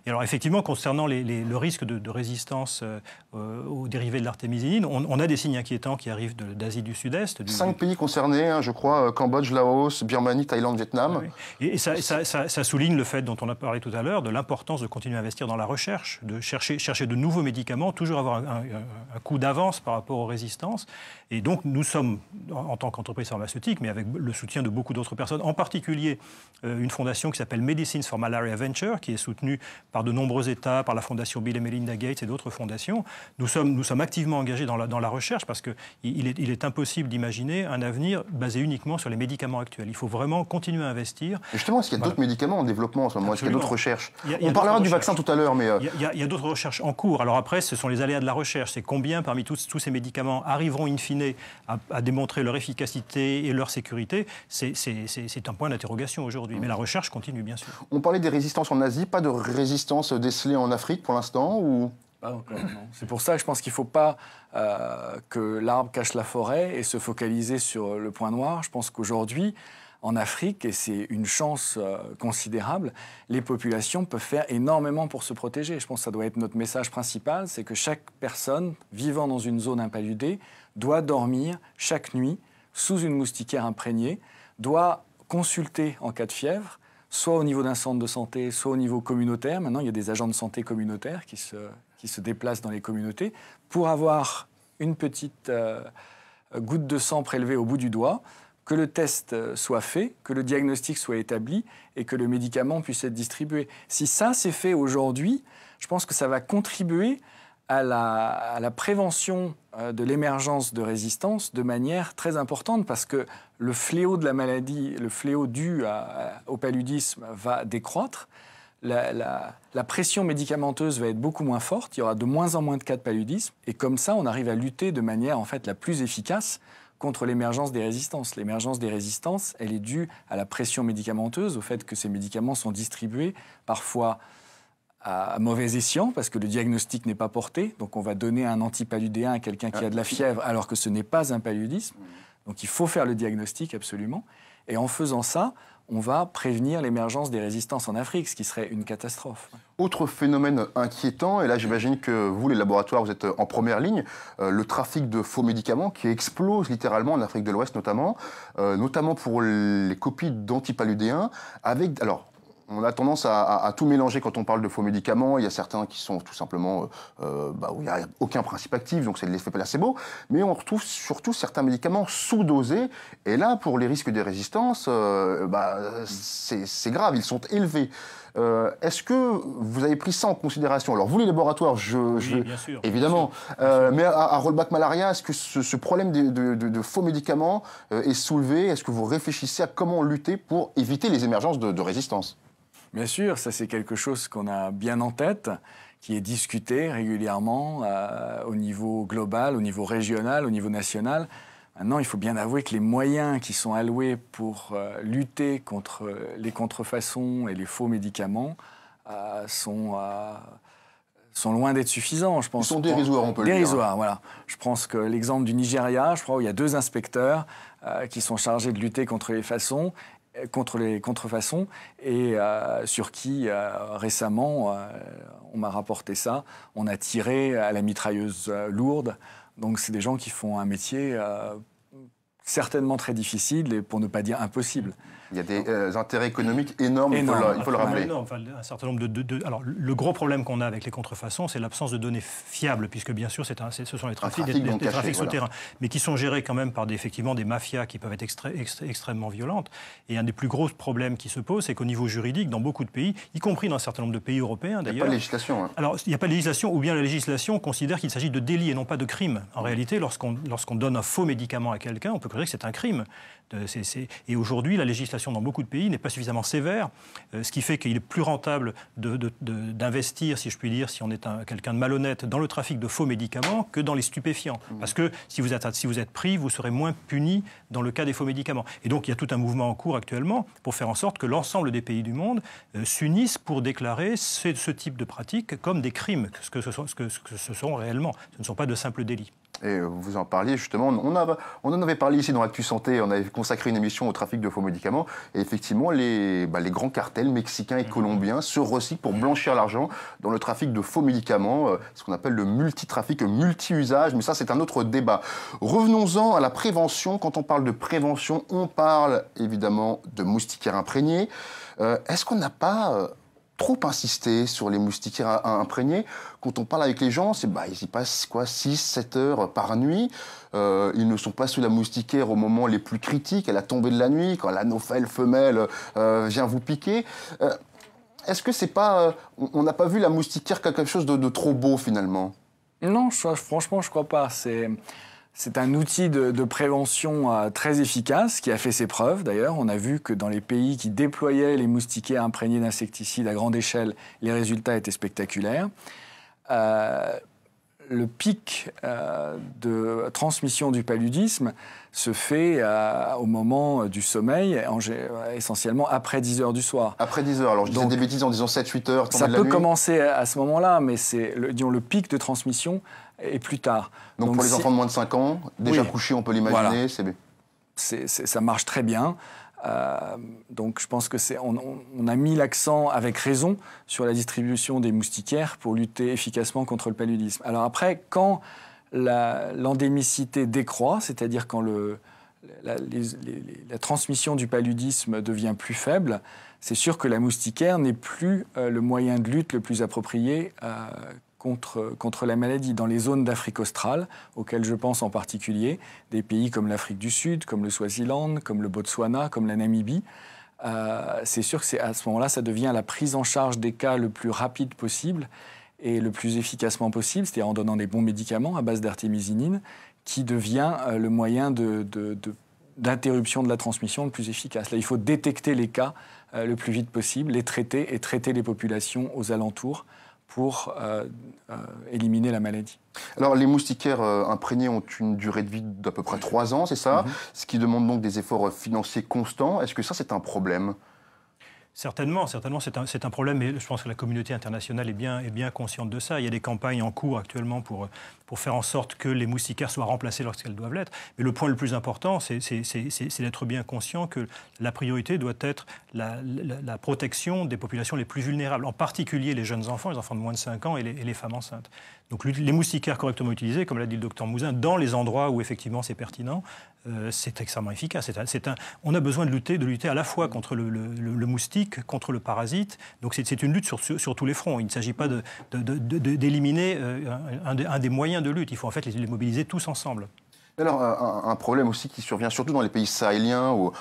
Et alors effectivement, concernant le risque de résistance aux dérivés de l'artémisinine, on a des signes inquiétants qui arrivent d'Asie du Sud-Est. 5 pays concernés, je crois, Cambodge, Cambodge, Laos, Birmanie, Thaïlande, Vietnam. Oui. Et ça souligne le fait dont on a parlé tout à l'heure, de l'importance de continuer à investir dans la recherche, de chercher de nouveaux médicaments, toujours avoir un coup d'avance par rapport aux résistances. Et donc nous sommes, en tant qu'entreprise pharmaceutique, mais avec le soutien de beaucoup d'autres personnes, en particulier une fondation qui s'appelle Medicines for Malaria Venture, qui est soutenue par de nombreux États, par la fondation Bill et Melinda Gates et d'autres fondations. Nous sommes activement engagés dans la recherche parce qu'il est impossible d'imaginer un avenir basé uniquement sur les médicaments actuels. Il faut vraiment continuer à investir. Et justement, est-ce qu'il y a d'autres médicaments en développement en ce moment? Est-ce qu'il y a d'autres recherches? On parlera du vaccin tout à l'heure, mais... Il y a d'autres recherches en cours. Alors après, ce sont les aléas de la recherche. C'est combien parmi tous ces médicaments arriveront in fine à démontrer leur efficacité et leur sécurité. C'est un point d'interrogation aujourd'hui. Mais la recherche continue, bien sûr. On parlait des résistances en Asie. Pas de résistance décelée en Afrique pour l'instant ou... Pas encore, non. C'est pour ça que je pense qu'il ne faut pas que l'arbre cache la forêt et se focaliser sur le point noir. Je pense qu'aujourd'hui, en Afrique, et c'est une chance considérable, les populations peuvent faire énormément pour se protéger. Je pense que ça doit être notre message principal, c'est que chaque personne vivant dans une zone impaludée doit dormir chaque nuit sous une moustiquaire imprégnée, doit consulter en cas de fièvre, soit au niveau d'un centre de santé, soit au niveau communautaire. Maintenant, il y a des agents de santé communautaires qui se déplacent dans les communautés pour avoir une petite goutte de sang prélevée au bout du doigt, que le test soit fait, que le diagnostic soit établi et que le médicament puisse être distribué. Si ça, c'est fait aujourd'hui, je pense que ça va contribuer à la prévention de l'émergence de résistance de manière très importante parce que le fléau de la maladie, le fléau dû au paludisme va décroître. La pression médicamenteuse va être beaucoup moins forte, il y aura de moins en moins de cas de paludisme et comme ça, on arrive à lutter de manière en fait la plus efficace contre l'émergence des résistances. L'émergence des résistances, elle est due à la pression médicamenteuse, au fait que ces médicaments sont distribués parfois à mauvais escient parce que le diagnostic n'est pas porté. Donc on va donner un antipaludéen à quelqu'un qui a de la fièvre alors que ce n'est pas un paludisme. Donc il faut faire le diagnostic absolument. Et en faisant ça, on va prévenir l'émergence des résistances en Afrique, ce qui serait une catastrophe. Autre phénomène inquiétant, et là j'imagine que vous, les laboratoires, vous êtes en première ligne, le trafic de faux médicaments qui explose littéralement en Afrique de l'Ouest notamment pour les copies d'antipaludéens avec... Alors, on a tendance à tout mélanger quand on parle de faux médicaments. Il y a certains qui sont tout simplement où il n'y a aucun principe actif, donc c'est de l'effet placebo. Mais on retrouve surtout certains médicaments sous-dosés. Et là, pour les risques des résistances, c'est grave, ils sont élevés. Est-ce que vous avez pris ça en considération? Alors vous, les laboratoires, oui, bien sûr, évidemment, bien sûr. Mais à Rollback Malaria, est-ce que ce problème de faux médicaments est soulevé? Est-ce que vous réfléchissez à comment lutter pour éviter les émergences de résistance? Bien sûr, ça c'est quelque chose qu'on a bien en tête, qui est discuté régulièrement au niveau global, au niveau régional, au niveau national. Maintenant, il faut bien avouer que les moyens qui sont alloués pour lutter contre les contrefaçons et les faux médicaments sont loin d'être suffisants. Je pense. Ils sont dérisoires, on peut le dire. Dérisoires, voilà. Je pense que l'exemple du Nigeria, je crois, où il y a 2 inspecteurs qui sont chargés de lutter contre les contrefaçons et sur qui récemment, on m'a rapporté ça, on a tiré à la mitrailleuse lourde. Donc c'est des gens qui font un métier certainement très difficile et pour ne pas dire impossible. Il y a des intérêts économiques énormes, il faut le rappeler. Un certain nombre Alors, le gros problème qu'on a avec les contrefaçons, c'est l'absence de données fiables, puisque bien sûr, ce sont les trafics souterrains, mais qui sont gérés quand même par effectivement des mafias qui peuvent être extrêmement violentes. Et un des plus gros problèmes qui se pose, c'est qu'au niveau juridique, dans beaucoup de pays, y compris dans un certain nombre de pays européens d'ailleurs... Il n'y a pas de législation. Alors, il n'y a pas de législation, ou bien la législation considère qu'il s'agit de délit et non pas de crime. En réalité, lorsqu'on donne un faux médicament à quelqu'un, on peut considérer que c'est un crime. Et aujourd'hui, la législation dans beaucoup de pays n'est pas suffisamment sévère, ce qui fait qu'il est plus rentable d'investir, si je puis dire, si on est quelqu'un de malhonnête, dans le trafic de faux médicaments que dans les stupéfiants. Parce que si vous êtes pris, vous serez moins puni dans le cas des faux médicaments. Et donc, il y a tout un mouvement en cours actuellement pour faire en sorte que l'ensemble des pays du monde s'unissent pour déclarer ce type de pratiques comme des crimes, ce que ce sont réellement. Ce ne sont pas de simples délits. Et vous en parliez justement, on en avait parlé ici dans Actu Santé, on avait consacré une émission au trafic de faux médicaments, et effectivement les grands cartels mexicains et colombiens se recyclent pour blanchir l'argent dans le trafic de faux médicaments, ce qu'on appelle le multitrafic, multi-usage, mais ça c'est un autre débat. Revenons-en à la prévention. Quand on parle de prévention, on parle évidemment de moustiquaires imprégnés. Est-ce qu'on n'a pas trop insisté sur les moustiquaires imprégnés? Quand on parle avec les gens, ils y passent 6-7 heures par nuit. Ils ne sont pas sous la moustiquaire au moment les plus critiques, à la tombée de la nuit, quand l'anophèle femelle vient vous piquer. Est-ce que c'est pas... on n'a pas vu la moustiquaire comme quelque chose de trop beau, finalement? Non, franchement, je ne crois pas. C'est un outil de prévention très efficace qui a fait ses preuves d'ailleurs. On a vu que dans les pays qui déployaient les moustiquaires imprégnés d'insecticides à grande échelle, les résultats étaient spectaculaires. Le pic de transmission du paludisme se fait au moment du sommeil, essentiellement après 10 heures du soir. Après 10 heures, alors je disais des bêtises en disant 7-8 heures. Ça peut commencer à ce moment-là, mais le pic de transmission est plus tard. Donc pour les enfants de moins de 5 ans, déjà couchés, on peut l'imaginer, voilà. Ça marche très bien. Donc je pense que on a mis l'accent avec raison sur la distribution des moustiquaires pour lutter efficacement contre le paludisme. Alors après, quand l'endémicité décroît, c'est-à-dire quand la transmission du paludisme devient plus faible, c'est sûr que la moustiquaire n'est plus le moyen de lutte le plus approprié contre la maladie. Dans les zones d'Afrique australe, auxquelles je pense en particulier, des pays comme l'Afrique du Sud, comme le Swaziland, comme le Botswana, comme la Namibie, c'est sûr que à ce moment-là, ça devient la prise en charge des cas le plus rapide possible et le plus efficacement possible, c'est-à-dire en donnant des bons médicaments à base d'artémisinine, qui devient le moyen d'interruption de la transmission le plus efficace. Là, il faut détecter les cas le plus vite possible, les traiter et traiter les populations aux alentours pour éliminer la maladie. Alors, les moustiquaires imprégnés ont une durée de vie d'à peu près 3 ans, c'est ça? Ce qui demande donc des efforts financiers constants. Est-ce que ça, c'est un problème? Certainement, c'est un problème, et je pense que la communauté internationale est bien consciente de ça. Il y a des campagnes en cours actuellement pour faire en sorte que les moustiquaires soient remplacés lorsqu'elles doivent l'être. Mais le point le plus important, c'est d'être bien conscient que la priorité doit être la protection des populations les plus vulnérables, en particulier les jeunes enfants, les enfants de moins de 5 ans et les femmes enceintes. Donc les moustiquaires correctement utilisés, comme l'a dit le docteur Mouzin, dans les endroits où effectivement c'est pertinent, c'est extrêmement efficace. On a besoin de lutter à la fois contre le moustique, contre le parasite. Donc c'est une lutte sur tous les fronts. Il ne s'agit pas d'éliminer un des moyens de lutte. Il faut en fait les mobiliser tous ensemble. Alors, un problème aussi qui survient surtout dans les pays sahéliens où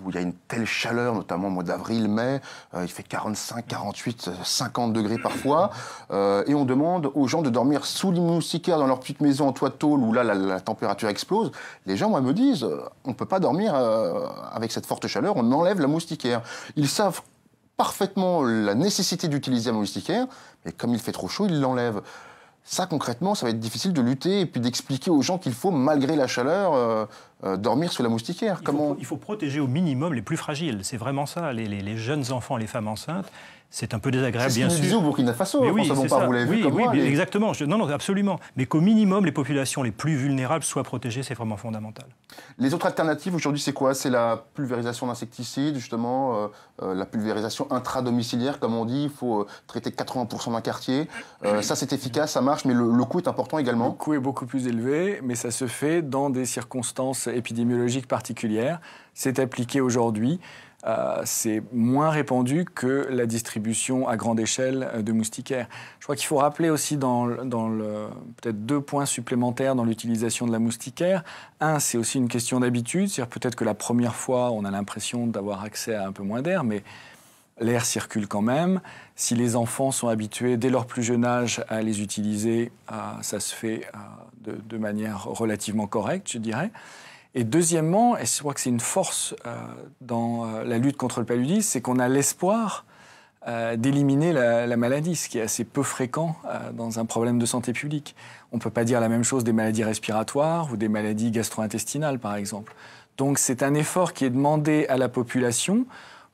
il y a une telle chaleur, notamment au mois d'avril, mai, il fait 45, 48, 50 degrés parfois, et on demande aux gens de dormir sous les moustiquaires dans leur petite maison en toit de tôle où là la température explose. Les gens, moi, me disent, on ne peut pas dormir avec cette forte chaleur, on enlève la moustiquaire. Ils savent parfaitement la nécessité d'utiliser la moustiquaire, mais comme il fait trop chaud, ils l'enlèvent. Ça, concrètement, ça va être difficile de lutter et puis d'expliquer aux gens qu'il faut, malgré la chaleur, dormir sous la moustiquaire. Il faut protéger au minimum les plus fragiles. C'est vraiment ça. Les jeunes enfants, les femmes enceintes, c'est un peu désagréable, bien sûr. C'est ce qu'ils disent au Burkina Faso, vous l'avez vu comme moi. Oui, exactement. Non, absolument. Mais qu'au minimum, les populations les plus vulnérables soient protégées, c'est vraiment fondamental. Les autres alternatives, aujourd'hui, c'est quoi? C'est la pulvérisation d'insecticides, justement, la pulvérisation intradomiciliaire, comme on dit. Il faut traiter 80% d'un quartier. Ça, c'est efficace, ça marche, mais le coût est important également. Le coût est beaucoup plus élevé, mais ça se fait dans des circonstances épidémiologiques particulières. C'est appliqué aujourd'hui. C'est moins répandu que la distribution à grande échelle de moustiquaires. Je crois qu'il faut rappeler aussi peut-être 2 points supplémentaires dans l'utilisation de la moustiquaire. Un, c'est aussi une question d'habitude. C'est-à-dire peut-être que la première fois, on a l'impression d'avoir accès à un peu moins d'air, mais l'air circule quand même. Si les enfants sont habitués dès leur plus jeune âge à les utiliser, ça se fait de manière relativement correcte, je dirais. Et deuxièmement, et je crois que c'est une force dans la lutte contre le paludisme, c'est qu'on a l'espoir d'éliminer la maladie, ce qui est assez peu fréquent dans un problème de santé publique. On ne peut pas dire la même chose des maladies respiratoires ou des maladies gastro-intestinales, par exemple. Donc c'est un effort qui est demandé à la population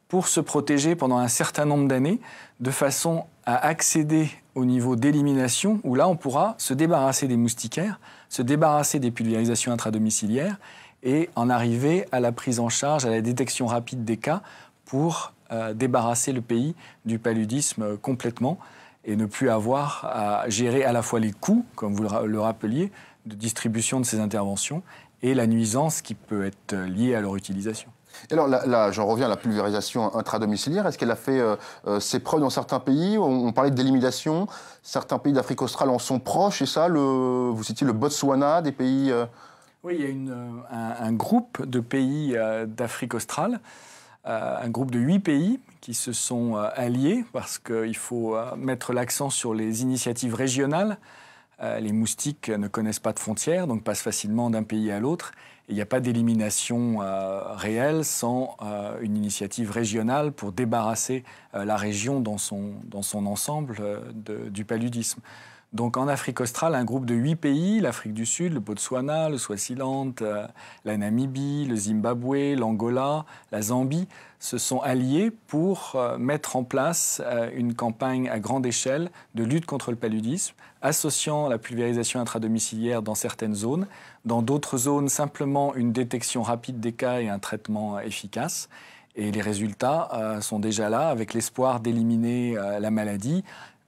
pour se protéger pendant un certain nombre d'années, de façon à accéder au niveau d'élimination, où là on pourra se débarrasser des moustiquaires se débarrasser des pulvérisations intradomiciliaires et en arriver à la prise en charge, à la détection rapide des cas pour débarrasser le pays du paludisme complètement et ne plus avoir à gérer à la fois les coûts, comme vous le rappeliez, de distribution de ces interventions et la nuisance qui peut être liée à leur utilisation. Et alors là, j'en reviens à la pulvérisation intradomiciliaire. Est-ce qu'elle a fait ses preuves dans certains pays? On parlait d'élimination. Certains pays d'Afrique australe en sont proches. Et ça, vous citiez le Botswana, des pays... Oui, il y a un groupe de pays d'Afrique australe, un groupe de 8 pays qui se sont alliés parce qu'il faut mettre l'accent sur les initiatives régionales. Les moustiques ne connaissent pas de frontières, donc passent facilement d'un pays à l'autre. Il n'y a pas d'élimination réelle sans une initiative régionale pour débarrasser la région dans son ensemble du paludisme. Donc en Afrique australe, un groupe de 8 pays, l'Afrique du Sud, le Botswana, le Swaziland, la Namibie, le Zimbabwe, l'Angola, la Zambie, se sont alliés pour mettre en place une campagne à grande échelle de lutte contre le paludisme, associant la pulvérisation intradomiciliaire dans certaines zones, dans d'autres zones simplement une détection rapide des cas et un traitement efficace. Et les résultats sont déjà là, avec l'espoir d'éliminer la maladie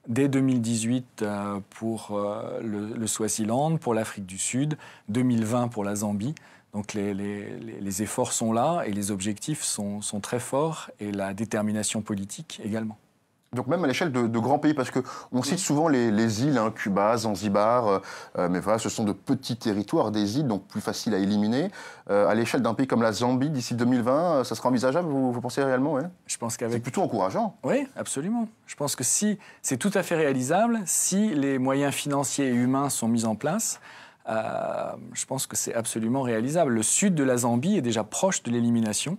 dès 2018 pour le Swaziland, pour l'Afrique du Sud, 2020 pour la Zambie. Donc les efforts sont là et les objectifs sont très forts et la détermination politique également. Donc même à l'échelle de grands pays, parce qu'on cite souvent les îles, hein, Cuba, Zanzibar, mais voilà, ce sont de petits territoires, des îles, donc plus faciles à éliminer. À l'échelle d'un pays comme la Zambie, d'ici 2020, ça sera envisageable, vous pensez réellement, ouais? Je pense qu'avec... C'est plutôt encourageant. Oui, absolument. Je pense que si c'est tout à fait réalisable, si les moyens financiers et humains sont mis en place, je pense que c'est absolument réalisable. Le sud de la Zambie est déjà proche de l'élimination.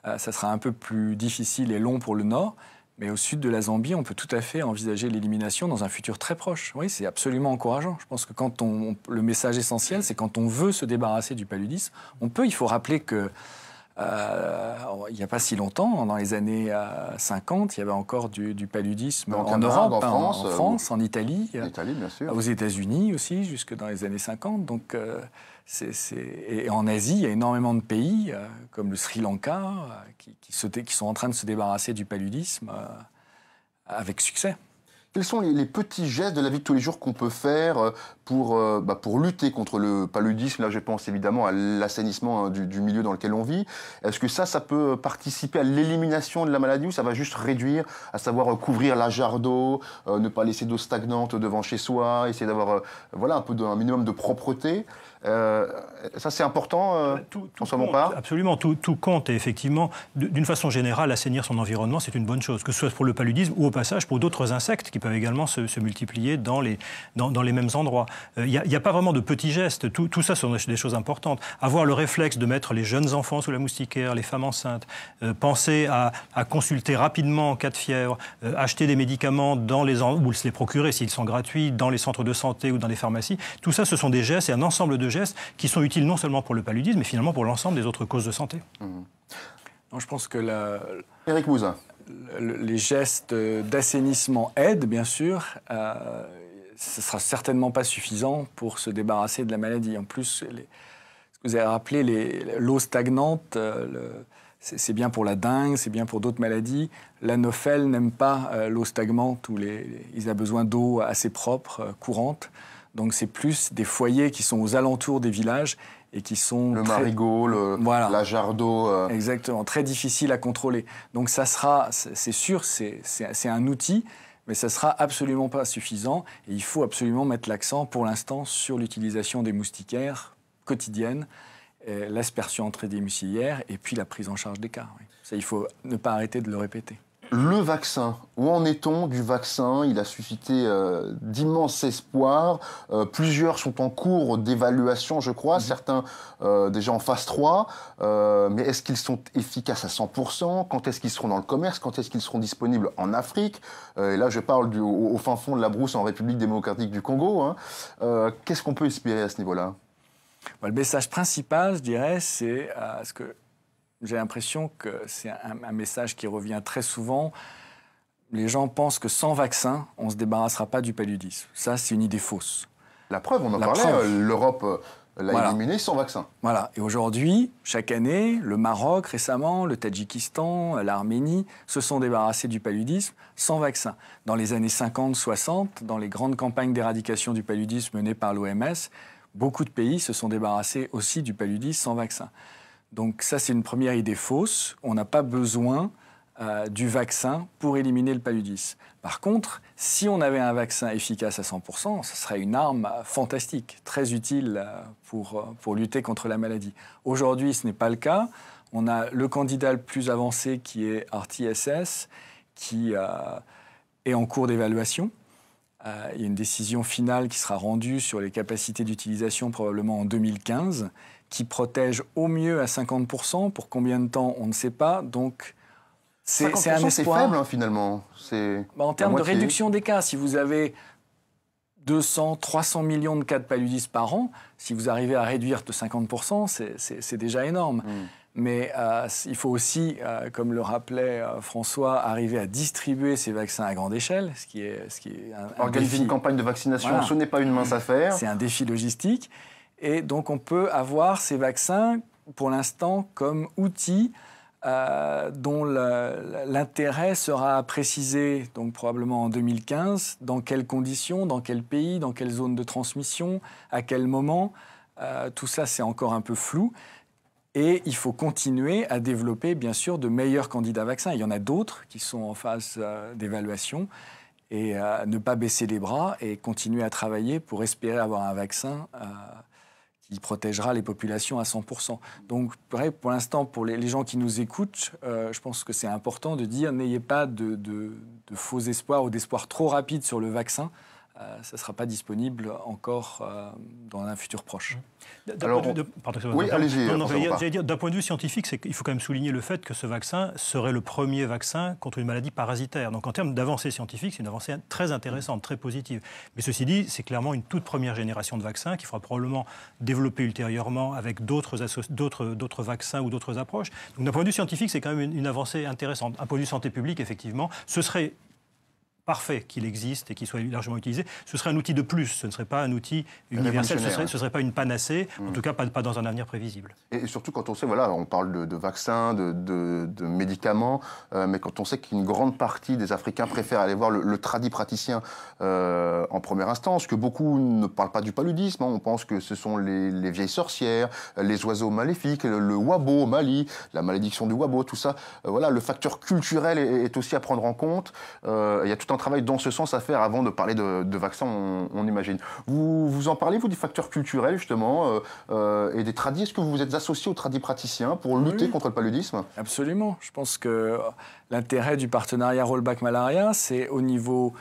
Ça sera un peu plus difficile et long pour le nord. Mais au sud de la Zambie, on peut tout à fait envisager l'élimination dans un futur très proche. Oui, c'est absolument encourageant. Je pense que le message essentiel, c'est quand on veut se débarrasser du paludisme, il faut rappeler que il n'y a pas si longtemps, dans les années 50, il y avait encore du paludisme en Europe, en France, en Italie, bien sûr. aux États-Unis aussi, jusque dans les années 50. Donc, et en Asie, il y a énormément de pays, comme le Sri Lanka, qui sont en train de se débarrasser du paludisme avec succès. Quels sont les petits gestes de la vie de tous les jours qu'on peut faire pour lutter contre le paludisme? Là, je pense évidemment à l'assainissement du milieu dans lequel on vit. Est-ce que ça peut participer à l'élimination de la maladie ou ça va juste réduire, à savoir couvrir la jarre d'eau, ne pas laisser d'eau stagnante devant chez soi, essayer d'avoir un minimum de propreté? Ça, c'est important, François Bompard? Absolument, tout compte. Et effectivement, d'une façon générale, assainir son environnement, c'est une bonne chose, que ce soit pour le paludisme ou au passage pour d'autres insectes qui peuvent également se multiplier dans les mêmes endroits. Il n'y a pas vraiment de petits gestes. Tout ça sont des choses importantes. Avoir le réflexe de mettre les jeunes enfants sous la moustiquaire, les femmes enceintes, penser à consulter rapidement en cas de fièvre, acheter des médicaments ou se les procurer s'ils sont gratuits dans les centres de santé ou dans les pharmacies. Tout ça, ce sont des gestes et un ensemble de gestes qui sont utiles non seulement pour le paludisme, mais finalement pour l'ensemble des autres causes de santé. Non, je pense que Éric Mouzin. Les gestes d'assainissement aident, bien sûr. Ce ne sera certainement pas suffisant pour se débarrasser de la maladie. En plus, ce que vous avez rappelé, l'eau stagnante, c'est bien pour la dengue, c'est bien pour d'autres maladies. L'Anophèle n'aime pas l'eau stagnante, il a besoin d'eau assez propre, courante. Donc c'est plus des foyers qui sont aux alentours des villages et qui sont marigot, la jarre d'eau. Exactement, très difficile à contrôler. Donc ça sera, c'est sûr, c'est un outil, mais ça sera absolument pas suffisant. Et il faut absolument mettre l'accent, pour l'instant, sur l'utilisation des moustiquaires quotidiennes, l'aspersion intradomiciliaire et puis la prise en charge des cas. Oui. Ça, il faut ne pas arrêter de le répéter. Le vaccin, où en est-on du vaccin? Il a suscité d'immenses espoirs. Plusieurs sont en cours d'évaluation, je crois, certains déjà en phase 3. Mais est-ce qu'ils sont efficaces à 100%? Quand est-ce qu'ils seront dans le commerce? Quand est-ce qu'ils seront disponibles en Afrique? Et là, je parle au fin fond de la brousse en République démocratique du Congo. Hein. Qu'est-ce qu'on peut espérer à ce niveau-là? Le message principal, je dirais, c'est ce que... J'ai l'impression que c'est un message qui revient très souvent. Les gens pensent que sans vaccin, on ne se débarrassera pas du paludisme. Ça, c'est une idée fausse. La preuve, on en parlait, l'Europe l'a éliminé sans vaccin. Voilà. Et aujourd'hui, chaque année, le Maroc récemment, le Tadjikistan, l'Arménie se sont débarrassés du paludisme sans vaccin. Dans les années 50-60, dans les grandes campagnes d'éradication du paludisme menées par l'OMS, beaucoup de pays se sont débarrassés aussi du paludisme sans vaccin. Donc ça, c'est une première idée fausse. On n'a pas besoin du vaccin pour éliminer le paludisme. Par contre, si on avait un vaccin efficace à 100%, ce serait une arme fantastique, très utile pour lutter contre la maladie. Aujourd'hui, ce n'est pas le cas. On a le candidat le plus avancé qui est RTSS, qui est en cours d'évaluation. Il y a une décision finale qui sera rendue sur les capacités d'utilisation probablement en 2015, qui protège au mieux à 50%. Pour combien de temps, on ne sait pas. Donc, c'est un espoir. C'est faible, hein, finalement. En termes de réduction des cas, si vous avez 200, 300 millions de cas de paludisme par an, si vous arrivez à réduire de 50%, c'est déjà énorme. Mais il faut aussi, comme le rappelait François, arriver à distribuer ces vaccins à grande échelle, ce qui est Organiser une campagne de vaccination, ce n'est pas une mince affaire. C'est un défi logistique. Et donc, on peut avoir ces vaccins, pour l'instant, comme outils dont l'intérêt sera précisé, donc probablement en 2015, dans quelles conditions, dans quel pays, dans quelle zone de transmission, à quel moment. Tout ça, c'est encore un peu flou. Et il faut continuer à développer, bien sûr, de meilleurs candidats vaccins. Il y en a d'autres qui sont en phase d'évaluation. Et ne pas baisser les bras et continuer à travailler pour espérer avoir un vaccin qui protégera les populations à 100%. Donc, pour l'instant, pour les gens qui nous écoutent, je pense que c'est important de dire n'ayez pas de faux espoirs ou d'espoirs trop rapides sur le vaccin. Ça ne sera pas disponible encore dans un futur proche. Oui, allez-y. J'allais dire, d'un point de vue scientifique, il faut quand même souligner le fait que ce vaccin serait le premier vaccin contre une maladie parasitaire. Donc en termes d'avancée scientifique, c'est une avancée très intéressante, très positive. Mais ceci dit, c'est clairement une toute première génération de vaccins qu'il faudra probablement développer ultérieurement avec d'autres vaccins ou d'autres approches. Donc d'un point de vue scientifique, c'est quand même une avancée intéressante. Un point de vue santé publique, effectivement, ce serait parfait qu'il existe et qu'il soit largement utilisé. Ce serait un outil de plus, ce ne serait pas un outil universel, ce ne serait pas une panacée, en tout cas pas dans un avenir prévisible. Et surtout quand on sait, voilà, on parle de vaccins, de médicaments, mais quand on sait qu'une grande partie des Africains préfèrent aller voir le tradipraticien en première instance, que beaucoup ne parlent pas du paludisme, hein, on pense que ce sont les vieilles sorcières, les oiseaux maléfiques, le wabo au Mali, la malédiction du wabo, tout ça. Voilà, le facteur culturel est aussi à prendre en compte. Il y a tout un travail dans ce sens à faire avant de parler de vaccins, on imagine. Vous en parlez, vous, des facteurs culturels, justement, et des tradis. Est-ce que vous vous êtes associé aux tradipraticiens pour lutter contre le paludisme ? Absolument. Je pense que l'intérêt du partenariat Rollback-Malaria, c'est au niveau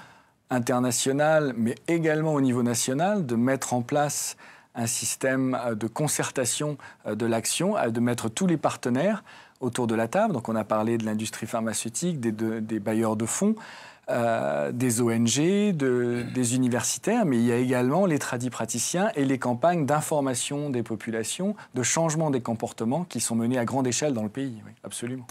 international, mais également au niveau national, de mettre en place un système de concertation de l'action, de mettre tous les partenaires autour de la table. Donc on a parlé de l'industrie pharmaceutique, des bailleurs de fonds, des ONG, des universitaires, mais il y a également les tradipraticiens et les campagnes d'information des populations, de changement des comportements qui sont menées à grande échelle dans le pays. Oui, absolument.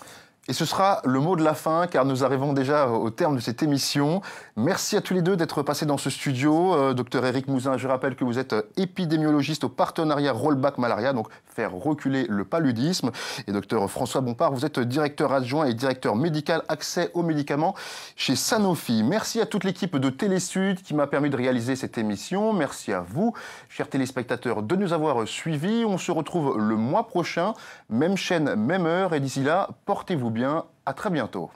Et ce sera le mot de la fin, car nous arrivons déjà au terme de cette émission. Merci à tous les deux d'être passés dans ce studio. Docteur Éric Mouzin, je rappelle que vous êtes épidémiologiste au partenariat Rollback Malaria, donc faire reculer le paludisme. Et docteur François Bompard, vous êtes directeur adjoint et directeur médical accès aux médicaments chez Sanofi. Merci à toute l'équipe de Télésud qui m'a permis de réaliser cette émission. Merci à vous, chers téléspectateurs, de nous avoir suivis. On se retrouve le mois prochain, même chaîne, même heure. Et d'ici là, portez-vous bien. À très bientôt.